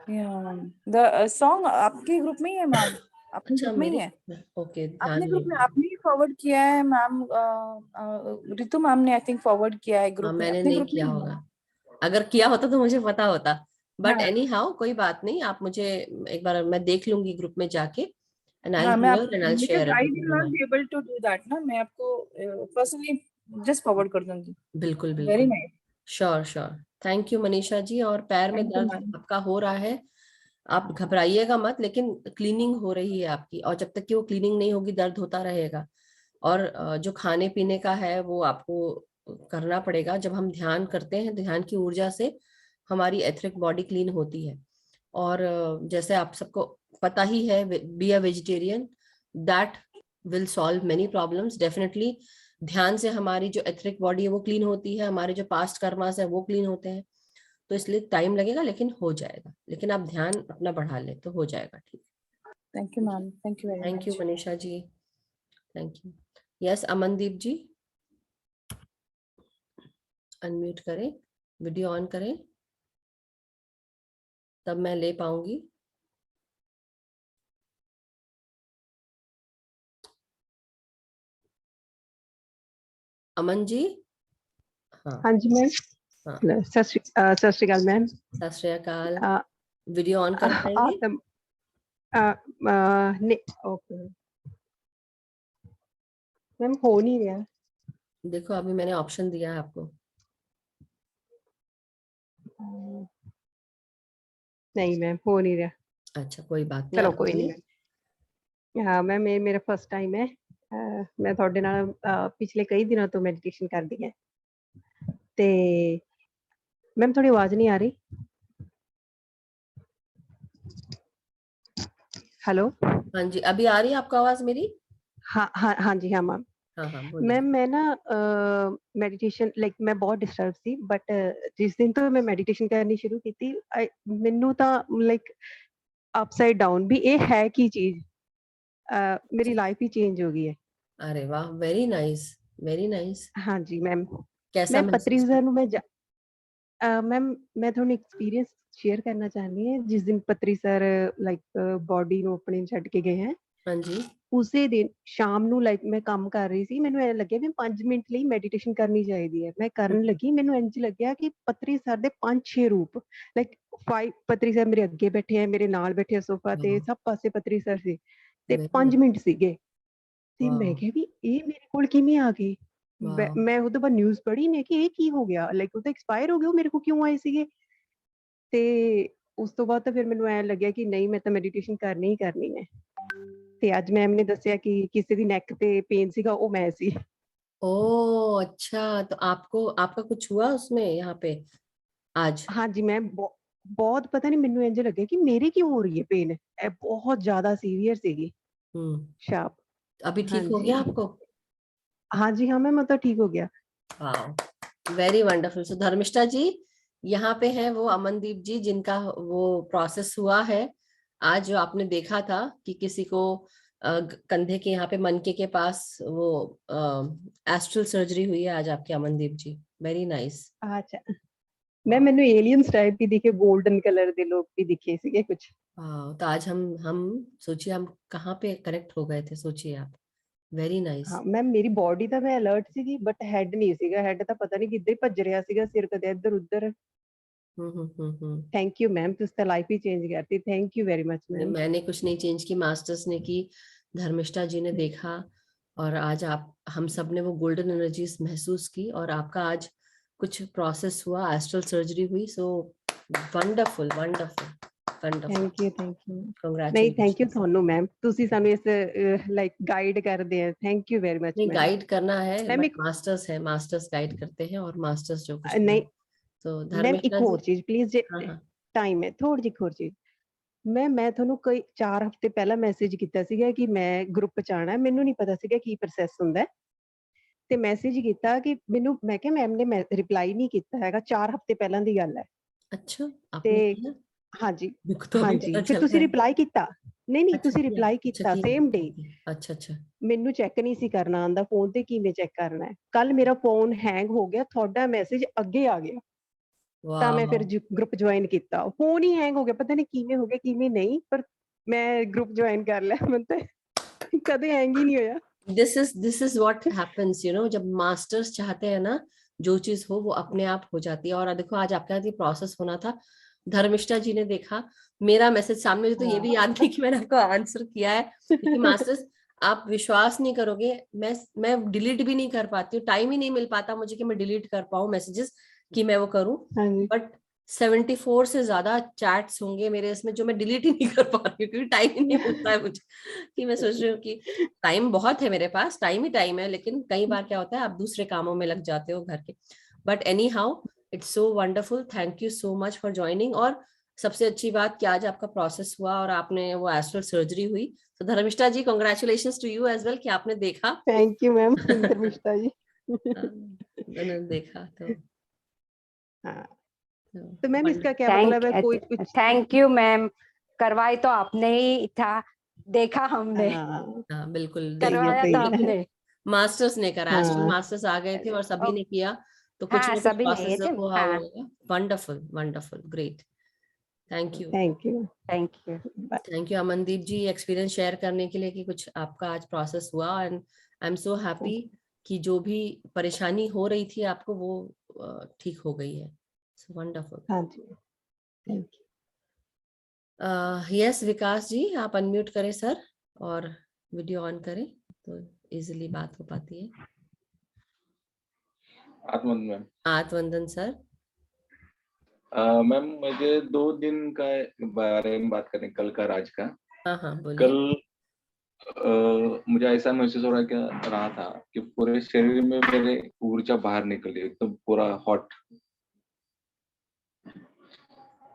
द सॉन्ग आपके ग्रुप में ही है मैम, अपने अच्छा, ग्रुप में ही मेरे है, ओके, ध्यान अपने ग्रुप में नहीं। आपने ही फॉरवर्ड किया है मैम। रितु मैम ने आई थिंक फॉरवर्ड किया है हाँ, ग्रुप में, मैंने अपने नहीं ग्रुप में किया ही है। होगा। अगर किया होता तो मुझे पता होता, बट हाँ एनी हाउ कोई बात नहीं। आप मुझे एक बार, मैं देख लूंगी ग्रुप में जाके, एंड आई हाँ, विल मैं here and I will because share it I with will you not ma'am. Be able to do that ना, मैं आपको पर्सनली जस्ट फॉरवर्ड कर दूंगी। बिल्कुल वेरी बिल्कुल, nice, sure sure. Thank you Manisha ji. और पैर में थैंक यू दर्द मैम। आपका हो रहा है, आप घबराइएगा मत, लेकिन क्लीनिंग हो रही है आपकी, और जब तक कि वो क्लीनिंग नहीं होगी दर्द होता रहेगा। और जो खाने पीने का है वो आपको करना पड़ेगा। जब हम ध्यान करते हैं, ध्यान की ऊर्जा से हमारी एथरिक बॉडी क्लीन होती है। और जैसे आप सबको पता ही है, be a vegetarian, that will solve many problems definitely. ध्यान से हमारी जो एथरिक बॉडी है वो क्लीन होती है, हमारे जो पास्ट कर्मास है वो क्लीन होते हैं। तो इसलिए टाइम लगेगा, लेकिन हो जाएगा। लेकिन आप ध्यान अपना बढ़ा ले तो हो जाएगा। ठीक। Thank you ma'am, thank you very thank you much. Manisha ji, thank you. Yes, Amandeep ji, unmute करें, वीडियो ऑन करें, तब मैं ले पाऊंगी। अमन जी। हाँ हाँ जी मैम, हाँ, सत श्री अकाल मैम। सत श्री अकाल। आ, वीडियो ऑन कर पाएंगे? ओके मैम, हो नहीं रहा। देखो, अभी मैंने ऑप्शन दिया है आपको। नहीं मैम, हो नहीं रहा। अच्छा, कोई बात नहीं, चलो आप कोई नहीं करिए। मैम। हाँ मैम, मेरा फर्स्ट टाइम है। मैं ਤੁਹਾਡੇ ਨਾਲ ਪਿਛਲੇ ਕਈ ਦਿਨਾਂ ਤੋਂ ਮੈਡੀਟੇਸ਼ਨ ਕਰਦੀ ਹਾਂ ਤੇ ਮੈਮ ਥੋੜੀ ਆਵਾਜ਼ ਨਹੀਂ ਆ ਰਹੀ। हेलो। हाँ जी, अभी आ रही है आपको आवाज मेरी? हाँ जी, हाँ मैम। हाँ हाँ, बोलिए। मैम मैं ना ਮੈਡੀਟੇਸ਼ਨ ਲਾਈਕ ਮੈਂ ਬਹੁਤ ਡਿਸਟਰਬ ਸੀ, ਬਟ ਜਿਸ ਦਿਨ ਤੋਂ ਮੈਂ ਮੈਡੀਟੇਸ਼ਨ ਕਰਨੀ ਸ਼ੁਰੂ ਕੀਤੀ ਮੈਨੂੰ ਤਾਂ ਲਾਈਕ ਅਪਸਾਈਡ ਡਾਊਨ ਵੀ ਇਹ ਹੈ ਕੀ ਚੀਜ਼, मेरी लाइफ ही चेंज हो गई है। अरे वाह, वेरी नाइस, वेरी नाइस। हाँ जी मैम। कैसा मैं पत्री महसूस सर मैम मैं थोड़ा एक्सपीरियंस शेयर करना चाहनी है। जिस दिन पत्री सर लाइक बॉडी ਨੂੰ ਆਪਣੇ ਛੱਡ ਕੇ ਗਏ हैं, हाँ जी। ਉਸੇ ਦਿਨ ਸ਼ਾਮ ਨੂੰ ਲਾਈਕ ਮੈਂ ਕੰਮ ਕਰ ਰਹੀ ਸੀ, ਮੈਨੂੰ ਐ ਲੱਗਿਆ ਵੀ 5 ਮਿੰਟ ਲਈ ਮੈਡੀਟੇਸ਼ਨ ਕਰਨੀ ਚਾਹੀਦੀ ਹੈ। ਮੈਂ ਕਰਨ ਲੱਗੀ, ਮੈਨੂੰ ਇੰਜ ਲੱਗਿਆ ਕਿ ਪਤਰੀ ਸਰ ਦੇ 5-6 ਰੂਪ ਲਾਈਕ 5 ਪਤਰੀ ਸਰ ਮੇਰੇ ਅੱਗੇ ਬੈਠੇ ਆ, ਮੇਰੇ ਨਾਲ ਬੈਠੇ ਆ ਸੋਫਾ ਤੇ, ਸਭ ਪਾਸੇ ਪਤਰੀ ਸਰ ਸੀ ਤੇ 5 ਮਿੰਟ ਸੀਗੇ ਤੇ ਮੈਂ ਕਿਹਾ ਵੀ ਇਹ ਮੇਰੇ ਕੋਲ ਕਿਵੇਂ ਆ ਗਏ। ਮੈਂ ਉਹਦੇ ਬਾਅਦ ਨਿਊਜ਼ ਪੜ੍ਹੀ, ਮੈਂ ਕਿ ਇਹ ਕੀ ਹੋ ਗਿਆ, ਲਾਈਕ ਉਹ ਤਾਂ ਐਕਸਪਾਇਰ ਹੋ ਗਿਆ, ਉਹ ਮੇਰੇ ਕੋਲ ਕਿਉਂ ਆਏ ਸੀਗੇ। ਤੇ ਉਸ ਤੋਂ ਬਾਅਦ ਤਾਂ ਫਿਰ ਮੈਨੂੰ ਐ ਲੱਗਿਆ ਕਿ ਨਹੀਂ, ਮੈਂ ਤਾਂ ਮੈਡੀਟੇਸ਼ਨ ਕਰਨੀ ਹੀ ਕਰਨੀ ਹੈ। ਤੇ ਅੱਜ ਮੈਮ ਨੇ ਦੱਸਿਆ ਕਿ ਕਿਸੇ ਦੀ ਨੈਕ ਤੇ ਪੇਨ ਸੀਗਾ, ਉਹ ਮੈਂ ਸੀ। ओ अच्छा, तो आपका कुछ हुआ उसमें यहाँ पे आज? हाँ जी मैम, बहुत पता नहीं, ਮੈਨੂੰ ਇੰਜ ਲੱਗਿਆ कि मेरी क्यों हो रही है पेन, ਇਹ बहुत ज्यादा सीवियर ਸੀਗੀ शार्प। अभी हाँ ठीक हो जी, गया आपको? हाँ जी, हाँ मैम, मतलब ठीक हो गया। वाह, वेरी वंडरफुल। सो धर्मिष्ठा जी यहाँ पे है वो अमनदीप जी, जिनका वो प्रोसेस हुआ है आज, जो आपने देखा था कि किसी को कंधे के यहाँ पे मनके के पास वो एस्ट्रल सर्जरी हुई है आज आपके अमनदीप जी। Very nice. अच्छा मैम, ਮੈਨੂੰ एलियंस टाइप भी दिखे, गोल्डन कलर ਦੇ लोग भी दिखे ਸੀਗੇ कुछ। तो आज हम सोचिए हम कहाँ पे कनेक्ट हो गए थे, सोचिए आप। Very nice. हाँ मैम, मेरी बॉडी ਤਾਂ ਮੈਂ ਅਲਰਟ ਸੀਗੀ, ਬਟ ਹੈਡ ਨਹੀਂ ਸੀਗਾ। ਹੈਡ ਤਾਂ ਪਤਾ ਨਹੀਂ ਕਿੱਧਰ ਭੱਜ ਰਿਹਾ ਸੀਗਾ, ਸਿਰ ਕਦੇ ਇੱਧਰ ਉੱਧਰ। थैंक यू मैम, तुस तो लाइफ ही चेंज करती, thank you very much ma'am. मैंने कुछ नहीं चेंज की, मास्टर्स ने की, धर्मिष्ठा जी ने देखा, और आज आप हम सब ने वो गोल्डन एनर्जीज महसूस की, और आपका आज कुछ प्रोसेस हुआ, एस्ट्रल सर्जरी हुई। So wonderful wonderful wonderful, thank you नहीं, कांग्रेचुलेशन। थैंक यू ਤੁਹਾਨੂੰ ਮੈਮ, ਤੁਸੀਂ ਸਾਨੂੰ ਇਸ ਲਾਈਕ ਗਾਈਡ ਕਰਦੇ ਆ, थैंक यू वेरी मच नहीं, मैम। गाइड करना है, मैम बट एक मास्टर्स है, मास्टर्स गाइड करते हैं, और मास्टर्स जो कुछ नहीं तो मैम, धर्मिष्ठा एक जी। ਹੋਰ ਚੀਜ਼ ਪਲੀਜ਼, ਜੇ हाँ हाँ ਟਾਈਮ ਹੈ ਥੋੜੀ ਜਿਹੀ ਹੋਰ ਚੀਜ਼, ਮੈਂ ਤੁਹਾਨੂੰ ਕੋਈ 4 ਹਫ਼ਤੇ ਪਹਿਲਾਂ ਮੈਸੇਜ ਕੀਤਾ ਸੀਗਾ ਕਿ ਮੈਂ ਗਰੁੱਪ ਚ ਆਣਾ, ਮੈਨੂੰ ਨਹੀਂ ਪਤਾ ਸੀਗਾ ਕੀ ਪ੍ਰੋਸੈਸ ਹੁੰਦਾ ਹੈ, ਤੇ ਮੈਸੇਜ ਕੀਤਾ ਕਿ ਮੈਨੂੰ, ਮੈਂ ਕਿਹਾ ਮੈਮ ਨੇ ਰਿਪਲਾਈ ਨਹੀਂ ਕੀਤਾ ਹੈਗਾ, 4 ਹਫ਼ਤੇ ਪਹਿਲਾਂ ਦੀ ਗੱਲ ਹੈ। अच्छा, ਤੇ आपने किया? ਹਾਂਜੀ दुख तो अभी ਹਾਂਜੀ, पता ਫਿਰ चल ਤੁਸੀਂ रहा है। ਰਿਪਲਾਈ ਕੀਤਾ? ਨਹੀਂ अच्छा ਤੁਸੀਂ किया, ਰਿਪਲਾਈ अच्छा ਕੀਤਾ किया, ਸੇਮ ਡੇ। अच्छा अच्छा। ਮੈਨੂੰ ਚੈੱਕ ਨਹੀਂ ਸੀ ਕਰਨਾ ਆਉਂਦਾ, ਫੋਨ ਤੇ ਕਿਵੇਂ ਚੈੱਕ ਕਰਨਾ ਹੈ। ਕੱਲ ਮੇਰਾ ਫੋਨ ਹੈਂਗ ਹੋ ਗਿਆ, ਤੁਹਾਡਾ ਮੈਸੇਜ ਅੱਗੇ ਆ ਗਿਆ, ਤਾਂ ਮੈਂ ਫਿਰ वाह, ਗਰੁੱਪ ਜੁਆਇਨ ਕੀਤਾ। ਫੋਨ ਹੀ ਹੈਂਗ ਹੋ ਗਿਆ, ਪਤਾ ਨਹੀਂ ਕਿਵੇਂ ਹੋ ਗਿਆ ਕਿਵੇਂ ਨਹੀਂ, ਪਰ ਮੈਂ ਗਰੁੱਪ ਜੁਆਇਨ ਕਰ ਲਿਆ। ਮੈਨੂੰ ਤਾਂ ਕਦੇ हैंग ही नहीं होया। This is what happens, you know, जब मास्टर्स चाहते हैं ना, जो चीज हो वो अपने आप हो जाती है। और देखो आज आपका ये प्रोसेस होना था, धर्मिष्ठा जी ने देखा मेरा मैसेज सामने, मुझे तो ये भी याद नहीं कि मैंने आपको आंसर किया है, क्योंकि मास्टर्स आप विश्वास नहीं करोगे, मैं डिलीट भी नहीं कर पाती हूँ, टाइम ही नहीं मिल पाता मुझे कि मैं डिलीट कर पाऊँ मैसेजेस, कि मैं वो करूँ। हाँ जी। बट 74 से ज्यादा चैट्स होंगे मेरे इसमें जो मैं डिलीट ही नहीं कर पा रही हूँ, क्योंकि टाइम ही नहीं मिलता है मुझे, कि मैं सोच रही हूँ कि टाइम बहुत है मेरे पास, टाइम ही टाइम है, लेकिन कई बार क्या होता है आप दूसरे कामों में लग जाते हो घर के। But any how, it's so wonderful, thank you so much for joining. और सबसे अच्छी बात कि आज आपका प्रोसेस हुआ और आपने वो एस्ट्रल सर्जरी हुई। तो Dharmishtha ji, congratulations to you as well कि आपने देखा। Thank you ma'am Dharmishtha ji. मैंने देखा तो हाँ, तो मैम इसका क्या मतलब है, कोई कुछ? थैंक यू मैम, करवाई तो आपने ही था, देखा हमने, हाँ बिल्कुल, करवाया तो आपने, मास्टर्स ने करा, एस्ट्रल हाँ मास्टर्स आ गए थे और सभी ने किया, तो कुछ हाँ ना कुछ सभी नहीं प्रोसेस थे, हुआ हाँ होगा। Wonderful wonderful, great, thank you. Thank you thank you. Thank you Amandeep ji, experience share करने के लिए कि कुछ आपका आज प्रोसेस हुआ, and I am so happy कि जो भी परेशानी हो रही थी आपको वो ठीक हो गई है। So wonderful. हाँ जी, थैंक यू। यस विकास जी, आप अनम्यूट करें सर, और वीडियो ऑन करें तो इजीली बात हो पाती है। आत्मवंदन आत्मवंदन सर। मैम, मुझे 2 दिन का बारे में बात करें, कल का राज का। हाँ हाँ बोलिए। कल मुझे ऐसा महसूस हो रहा था कि पूरे शरीर में मेरे ऊर्जा बाहर निकली, एकदम पूरा हॉट।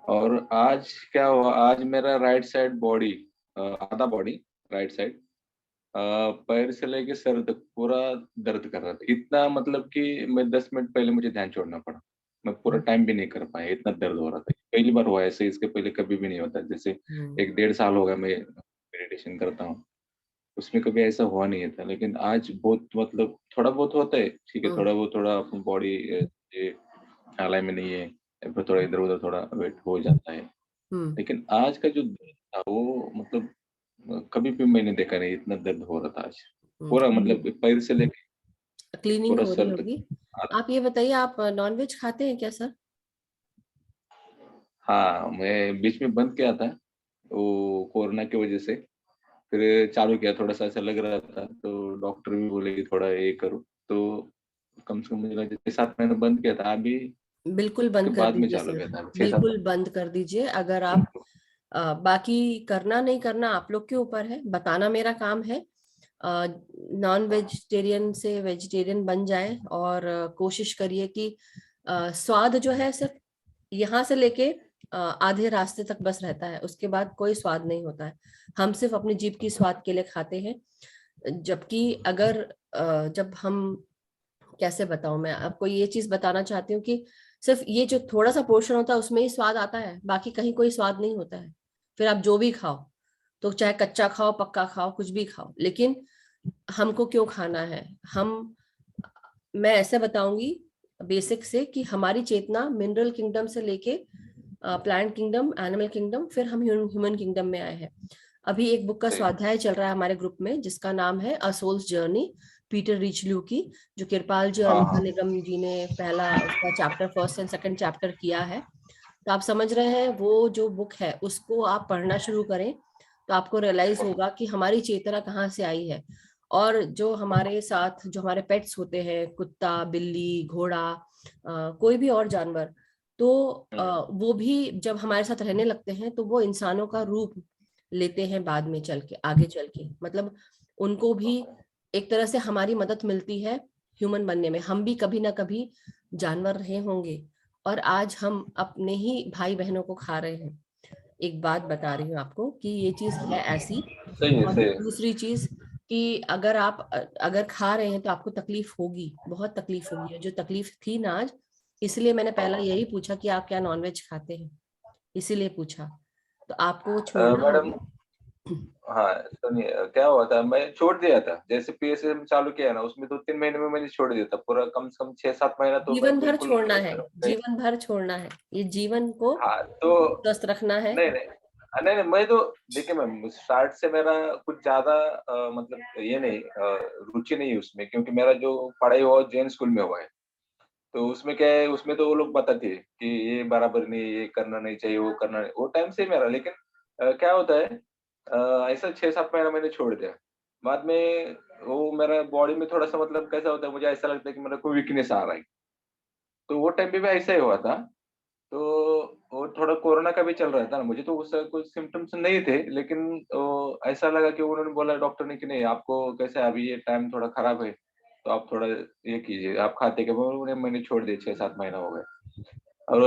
और आज क्या हुआ, आज मेरा राइट साइड बॉडी, आधा बॉडी राइट साइड, पैर से लेके सर तक पूरा दर्द कर रहा था। इतना मतलब कि मैं 10 मिनट पहले मुझे ध्यान छोड़ना पड़ा, मैं पूरा टाइम भी नहीं कर पाया, इतना दर्द हो रहा था। पहली बार हुआ ऐसे, इसके पहले कभी भी नहीं होता। जैसे 1-1.5 साल हो गया मैं मेडिटेशन करता हूँ, उसमें कभी ऐसा हुआ नहीं था। लेकिन आज बहुत, मतलब थोड़ा बहुत होता है, ठीक है, थोड़ा बहुत, थोड़ा अपनी बॉडी हालाय में नहीं है, फिर थोड़ा इधर उधर थोड़ा वेट हो जाता है। लेकिन आज का जो दर्द था वो, मतलब कभी भी मैंने देखा नहीं, इतना दर्द हो रहा था आज पूरा, मतलब पैर से लेके क्लीनिंग पूरा हो सर रही तक। होगी। आप ये बताइए, आप नॉनवेज खाते हैं क्या सर? हाँ, मैं बीच में बंद किया था वो कोरोना की वजह से, फिर चालू किया, थोड़ा सा ऐसा लग रहा था, तो डॉक्टर भी बोले कि थोड़ा ये करो, तो कम से कम मुझे लगा 6-7 महीने बंद किया था। अभी बिल्कुल बंद कर बाद में दीजिए चालू सर, किया था, 6-7 बिल्कुल बंद कर दीजिए। अगर आप बाकी करना नहीं करना आप लोग के ऊपर है, बताना मेरा काम है। नॉन वेजिटेरियन से वेजिटेरियन बन जाए, और कोशिश करिए कि स्वाद जो है सिर्फ यहाँ से लेके आधे रास्ते तक बस रहता है, उसके बाद कोई स्वाद नहीं होता है। हम सिर्फ अपनी जीभ की स्वाद के लिए खाते हैं। जबकि अगर जब हम, कैसे बताऊं, मैं आपको ये चीज बताना चाहती हूँ कि सिर्फ ये जो थोड़ा सा पोर्शन होता है उसमें ही स्वाद आता है, बाकी कहीं कोई स्वाद नहीं होता है। फिर आप जो भी खाओ, तो चाहे कच्चा खाओ पक्का खाओ कुछ भी खाओ, लेकिन हमको क्यों खाना है? मैं ऐसे बताऊंगी बेसिक से कि हमारी चेतना मिनरल किंगडम से लेके प्लांट किंगडम, एनिमल किंगडम, फिर हम ह्यूमन किंगडम में आए हैं। अभी एक बुक का स्वाध्याय चल रहा है हमारे ग्रुप में जिसका नाम है अ सोल्स जर्नी, पीटर रिचलू की, जो कृपाल जी और अनिका निगम जी ने पहला उसका chapter, first and second chapter किया है। तो आप समझ रहे हैं, वो जो बुक है उसको आप पढ़ना शुरू करें तो आपको रियलाइज होगा कि हमारी चेतना कहाँ से आई है। और जो हमारे साथ जो हमारे पेट्स होते हैं, कुत्ता, बिल्ली, घोड़ा, कोई भी और जानवर, तो वो भी जब हमारे साथ रहने लगते हैं तो वो इंसानों का रूप लेते हैं बाद में चल के, आगे चल के। मतलब उनको भी एक तरह से हमारी मदद मिलती है ह्यूमन बनने में। हम भी कभी ना कभी जानवर रहे होंगे और आज हम अपने ही भाई बहनों को खा रहे हैं। एक बात बता रही हूँ आपको कि ये चीज है ऐसी। सही है, और सही है। दूसरी चीज कि अगर खा रहे हैं तो आपको तकलीफ होगी, बहुत तकलीफ होगी, जो तकलीफ थी ना आज। इसलिए मैंने पहला यही पूछा कि आप क्या नॉनवेज खाते हैं, इसीलिए पूछा। तो आपको वो छोड़ना मैडम, होगा। हाँ सुनिए, क्या हुआ था, मैं छोड़ दिया था जैसे पीएसएम चालू किया ना, उसमें 2-3 महीने में मैंने छोड़ दिया था पूरा, कम से कम 6-7 महीना तो मैं जीवन भर बिल्कुल छोड़ना है, जीवन भर छोड़ना है, ये जीवन को हाँ तो स्वस्थ रखना है। नहीं नहीं नहीं नहीं, मैं तो देखिए मैम, स्टार्ट से मेरा कुछ ज्यादा मतलब ये नहीं, रुचि नहीं है उसमें, क्योंकि मेरा जो पढ़ाई हुआ जैन स्कूल में हुआ है। तो उसमें क्या है, उसमें तो वो लोग बताते हैं कि ये बराबर नहीं, ये करना नहीं चाहिए, वो करना नहीं, वो टाइम से ही मेरा। लेकिन क्या होता है, ऐसा 6-7 महीना मैंने छोड़ दिया। बाद में वो मेरा बॉडी में थोड़ा सा मतलब कैसा होता है, मुझे ऐसा लगता है कि मेरा कोई वीकनेस आ रहा है। तो वो टाइम पे भी ऐसा ही हुआ था। तो वो थोड़ा कोरोना का भी चल रहा था ना, मुझे तो उससे कुछ सिम्टम्स नहीं थे, लेकिन ऐसा लगा कि उन्होंने बोला डॉक्टर ने कि नहीं, आपको कैसा है, अभी ये टाइम थोड़ा खराब है, तो आप थोड़ा ये कीजिए, आप खाते क्या, मैंने छोड़ दिए, 6-7 महीना हो गए। और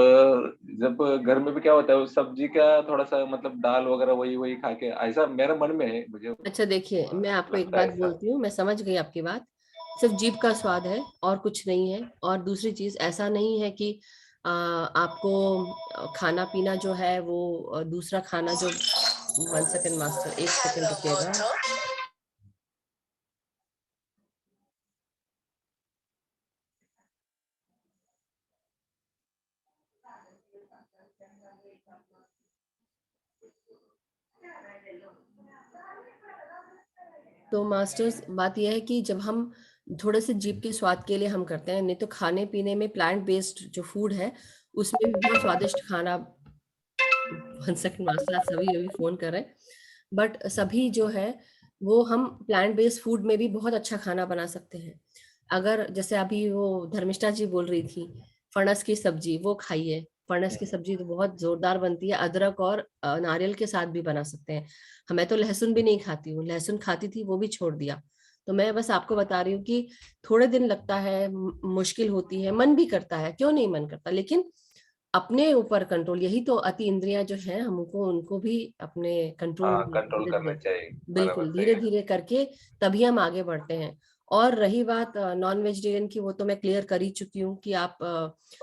जब घर में भी क्या होता है, उस सब्जी का थोड़ा सा मतलब दाल वगैरह वही वही खा के, ऐसा मेरा मन में है, मुझे अच्छा देखिए, मैं आपको एक लगता है बात ऐसा। बोलती हूँ, मैं समझ गई आपकी बात। सिर्फ जीभ का स्वाद है और कुछ नहीं है। और दूसरी चीज ऐसा नहीं है कि आपको खाना पीना जो है वो दूसरा खाना जो। 1 सेकंड मास्टर, 1 सेकंड रुकिएगा। तो मास्टर्स, बात यह है कि जब हम थोड़े से जीभ के स्वाद के लिए हम करते हैं, नहीं तो खाने पीने में प्लांट बेस्ड जो फूड है उसमें भी बहुत स्वादिष्ट खाना। 1 सेकंड मास्टर, आप सभी अभी फोन कर रहे हैं, बट सभी जो है वो हम प्लांट बेस्ड फूड में भी बहुत अच्छा खाना बना सकते हैं। अगर जैसे अभी वो धर्मिष्ठा जी बोल रही थी, फणस की सब्जी वो खाइए। फणस की सब्जी तो बहुत जोरदार बनती है, अदरक और नारियल के साथ भी बना सकते हैं। मैं तो लहसुन भी नहीं खाती हूँ, लहसुन खाती थी वो भी छोड़ दिया। तो मैं बस आपको बता रही हूँ कि थोड़े दिन लगता है, मुश्किल होती है, मन भी करता है, क्यों नहीं मन करता, लेकिन अपने ऊपर कंट्रोल, यही तो अति इंद्रियां जो है, हमको उनको भी अपने कंट्रोल हाँ, में कंट्रोल धीरे करना धीरे, चाहिए, बराबर बिल्कुल सही धीरे है। धीरे करके तभी हम आगे बढ़ते हैं। और रही बात नॉन वेजिटेरियन की, वो तो मैं क्लियर कर ही चुकी हूँ कि आप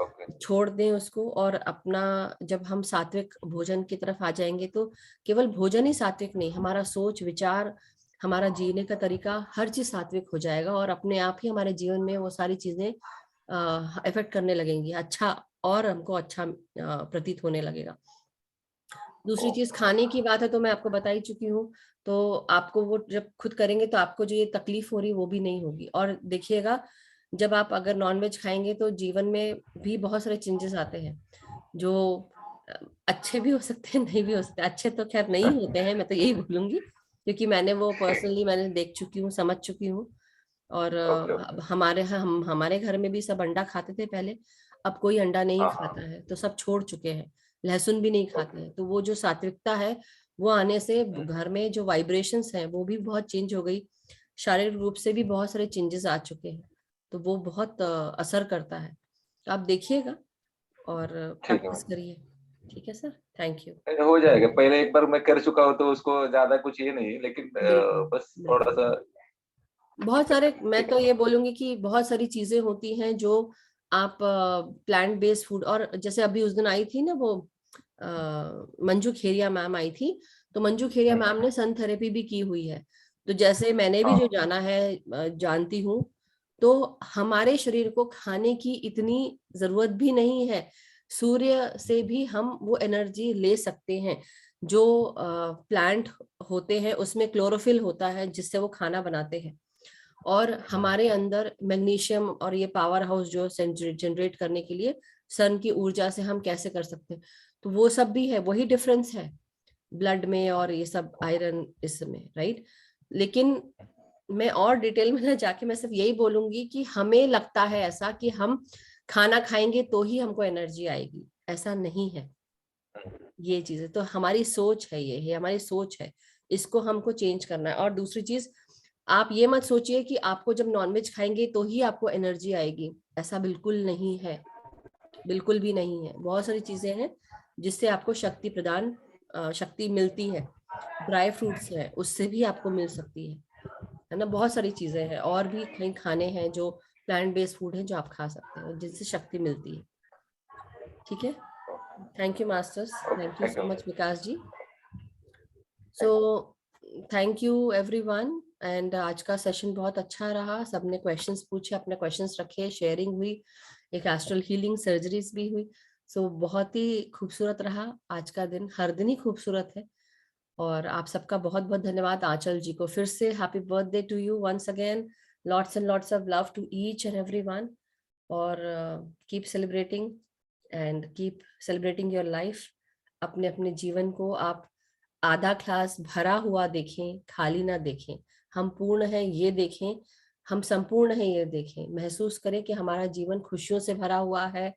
ओके। छोड़ दें उसको। और अपना जब हम सात्विक भोजन की तरफ आ जाएंगे तो केवल भोजन ही सात्विक नहीं, हमारा सोच विचार, हमारा जीने का तरीका, हर चीज सात्विक हो जाएगा और अपने आप ही हमारे जीवन में वो सारी चीजें इफेक्ट करने लगेंगी अच्छा, और हमको अच्छा प्रतीत होने लगेगा। दूसरी चीज खाने की बात है तो मैं आपको बता ही चुकी हूँ। तो आपको वो जब खुद करेंगे तो आपको जो ये तकलीफ हो रही है वो भी नहीं होगी। और देखिएगा, जब आप अगर नॉनवेज खाएंगे तो जीवन में भी बहुत सारे चेंजेस आते हैं, जो अच्छे भी हो सकते हैं, नहीं भी हो सकते। अच्छे तो खैर नहीं होते हैं, मैं तो यही बोलूंगी, क्योंकि मैंने वो पर्सनली मैंने देख चुकी हूँ, समझ चुकी हूँ। और ओके ओके। अब हमारे घर में भी सब अंडा खाते थे पहले, अब कोई अंडा नहीं हाँ हाँ। खाता है, तो सब छोड़ चुके हैं। लहसुन भी नहीं खाते ओके। हैं, तो वो जो सात्विकता है वो आने से घर में जो वाइब्रेशंस हैं वो भी बहुत चेंज हो गई। शारीरिक रूप से भी बहुत सारे चेंजेस आ चुके हैं, तो वो बहुत असर करता है। तो आप देखिएगा और ठीक है प्रैक्टिस करिए। ठीक है सर, थैंक यू। मैम, हो जाएगा, पहले एक बार मैं कर चुका हूँ तो उसको ज्यादा कुछ ये नहीं, लेकिन बिल्कुल बस थोड़ा बिल्कुल। सा। बहुत सारे, मैं ठीक तो है। ये बोलूंगी कि बहुत सारी चीजें होती हैं जो आप प्लांट बेस्ड फूड, और जैसे अभी उस दिन आई थी ना वो मंजू खेरिया मैम आई थी, तो मंजू खेरिया मैम ने सन थेरेपी भी की हुई है। तो जैसे मैंने भी जो हाँ जाना है, जानती हूँ, तो हमारे शरीर को खाने की इतनी जरूरत भी नहीं है। सूर्य से भी हम वो एनर्जी ले सकते हैं। जो प्लांट होते हैं उसमें क्लोरोफिल होता है जिससे वो खाना बनाते हैं। और हमारे अंदर मैग्नीशियम और ये पावर हाउस जो जनरेट करने के लिए सन की ऊर्जा से हम कैसे कर सकते हैं। तो वो सब भी है, वही डिफरेंस है ब्लड में और ये सब आयरन इसमें, राइट। लेकिन मैं और डिटेल में ना जाके मैं सिर्फ यही बोलूंगी कि हमें लगता है ऐसा कि हम खाना खाएंगे तो ही हमको एनर्जी आएगी, ऐसा नहीं है। ये चीज है, तो हमारी सोच है, ये हमारी सोच है, इसको हमको चेंज करना है। और दूसरी चीज, आप ये मत सोचिए कि आपको जब नॉनवेज खाएंगे तो ही आपको एनर्जी आएगी, ऐसा बिल्कुल नहीं है, बिल्कुल भी नहीं है। बहुत सारी चीजें हैं जिससे आपको शक्ति मिलती है। ड्राई फ्रूट्स है, उससे भी आपको मिल सकती है ना। बहुत सारी चीजें हैं और भी कई खाने हैं जो प्लांट बेस्ड फूड है जो आप खा सकते हैं, जिससे शक्ति मिलती है। ठीक है, thank you masters, thank you so much Vikas ji. So thank you everyone, and आज का सेशन बहुत अच्छा रहा। सबने क्वेश्चंस पूछे, अपने क्वेश्चंस रखे, शेयरिंग हुई, एक एस्ट्रल हीलिंग सर्जरीज भी हुई। सो बहुत ही खूबसूरत रहा आज का दिन, हर दिन ही खूबसूरत है। और आप सबका बहुत बहुत धन्यवाद। आंचल जी को फिर से happy birthday to you once again, lots and lots of love to each and everyone, और keep celebrating and keep celebrating your life. अपने अपने जीवन को आप आधा ग्लास भरा हुआ देखें, खाली ना देखें। हम पूर्ण हैं ये देखें, हम संपूर्ण हैं ये देखें। महसूस करें कि हमारा जीवन खुशियों से भरा हुआ है,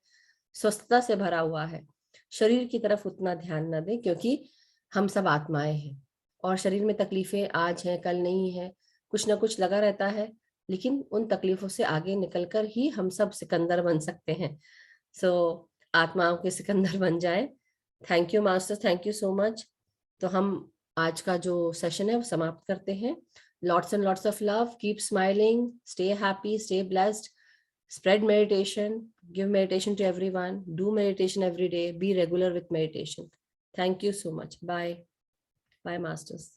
स्वस्थता से भरा हुआ है। शरीर की तरफ उतना ध्यान न दें, क्योंकि हम सब आत्माएं हैं और शरीर में तकलीफें आज हैं कल नहीं है, कुछ ना कुछ लगा रहता है। लेकिन उन तकलीफों से आगे निकलकर ही हम सब सिकंदर बन सकते हैं। सो आत्माओं के सिकंदर बन जाए। Thank you master, thank you so much. तो हम आज का जो सेशन है वो समाप्त करते हैं। Lots and lots of love, keep smiling, stay happy, stay blessed, spread meditation, give meditation to everyone, do meditation every day, be regular with meditation. Thank you so much. Bye. Bye, masters.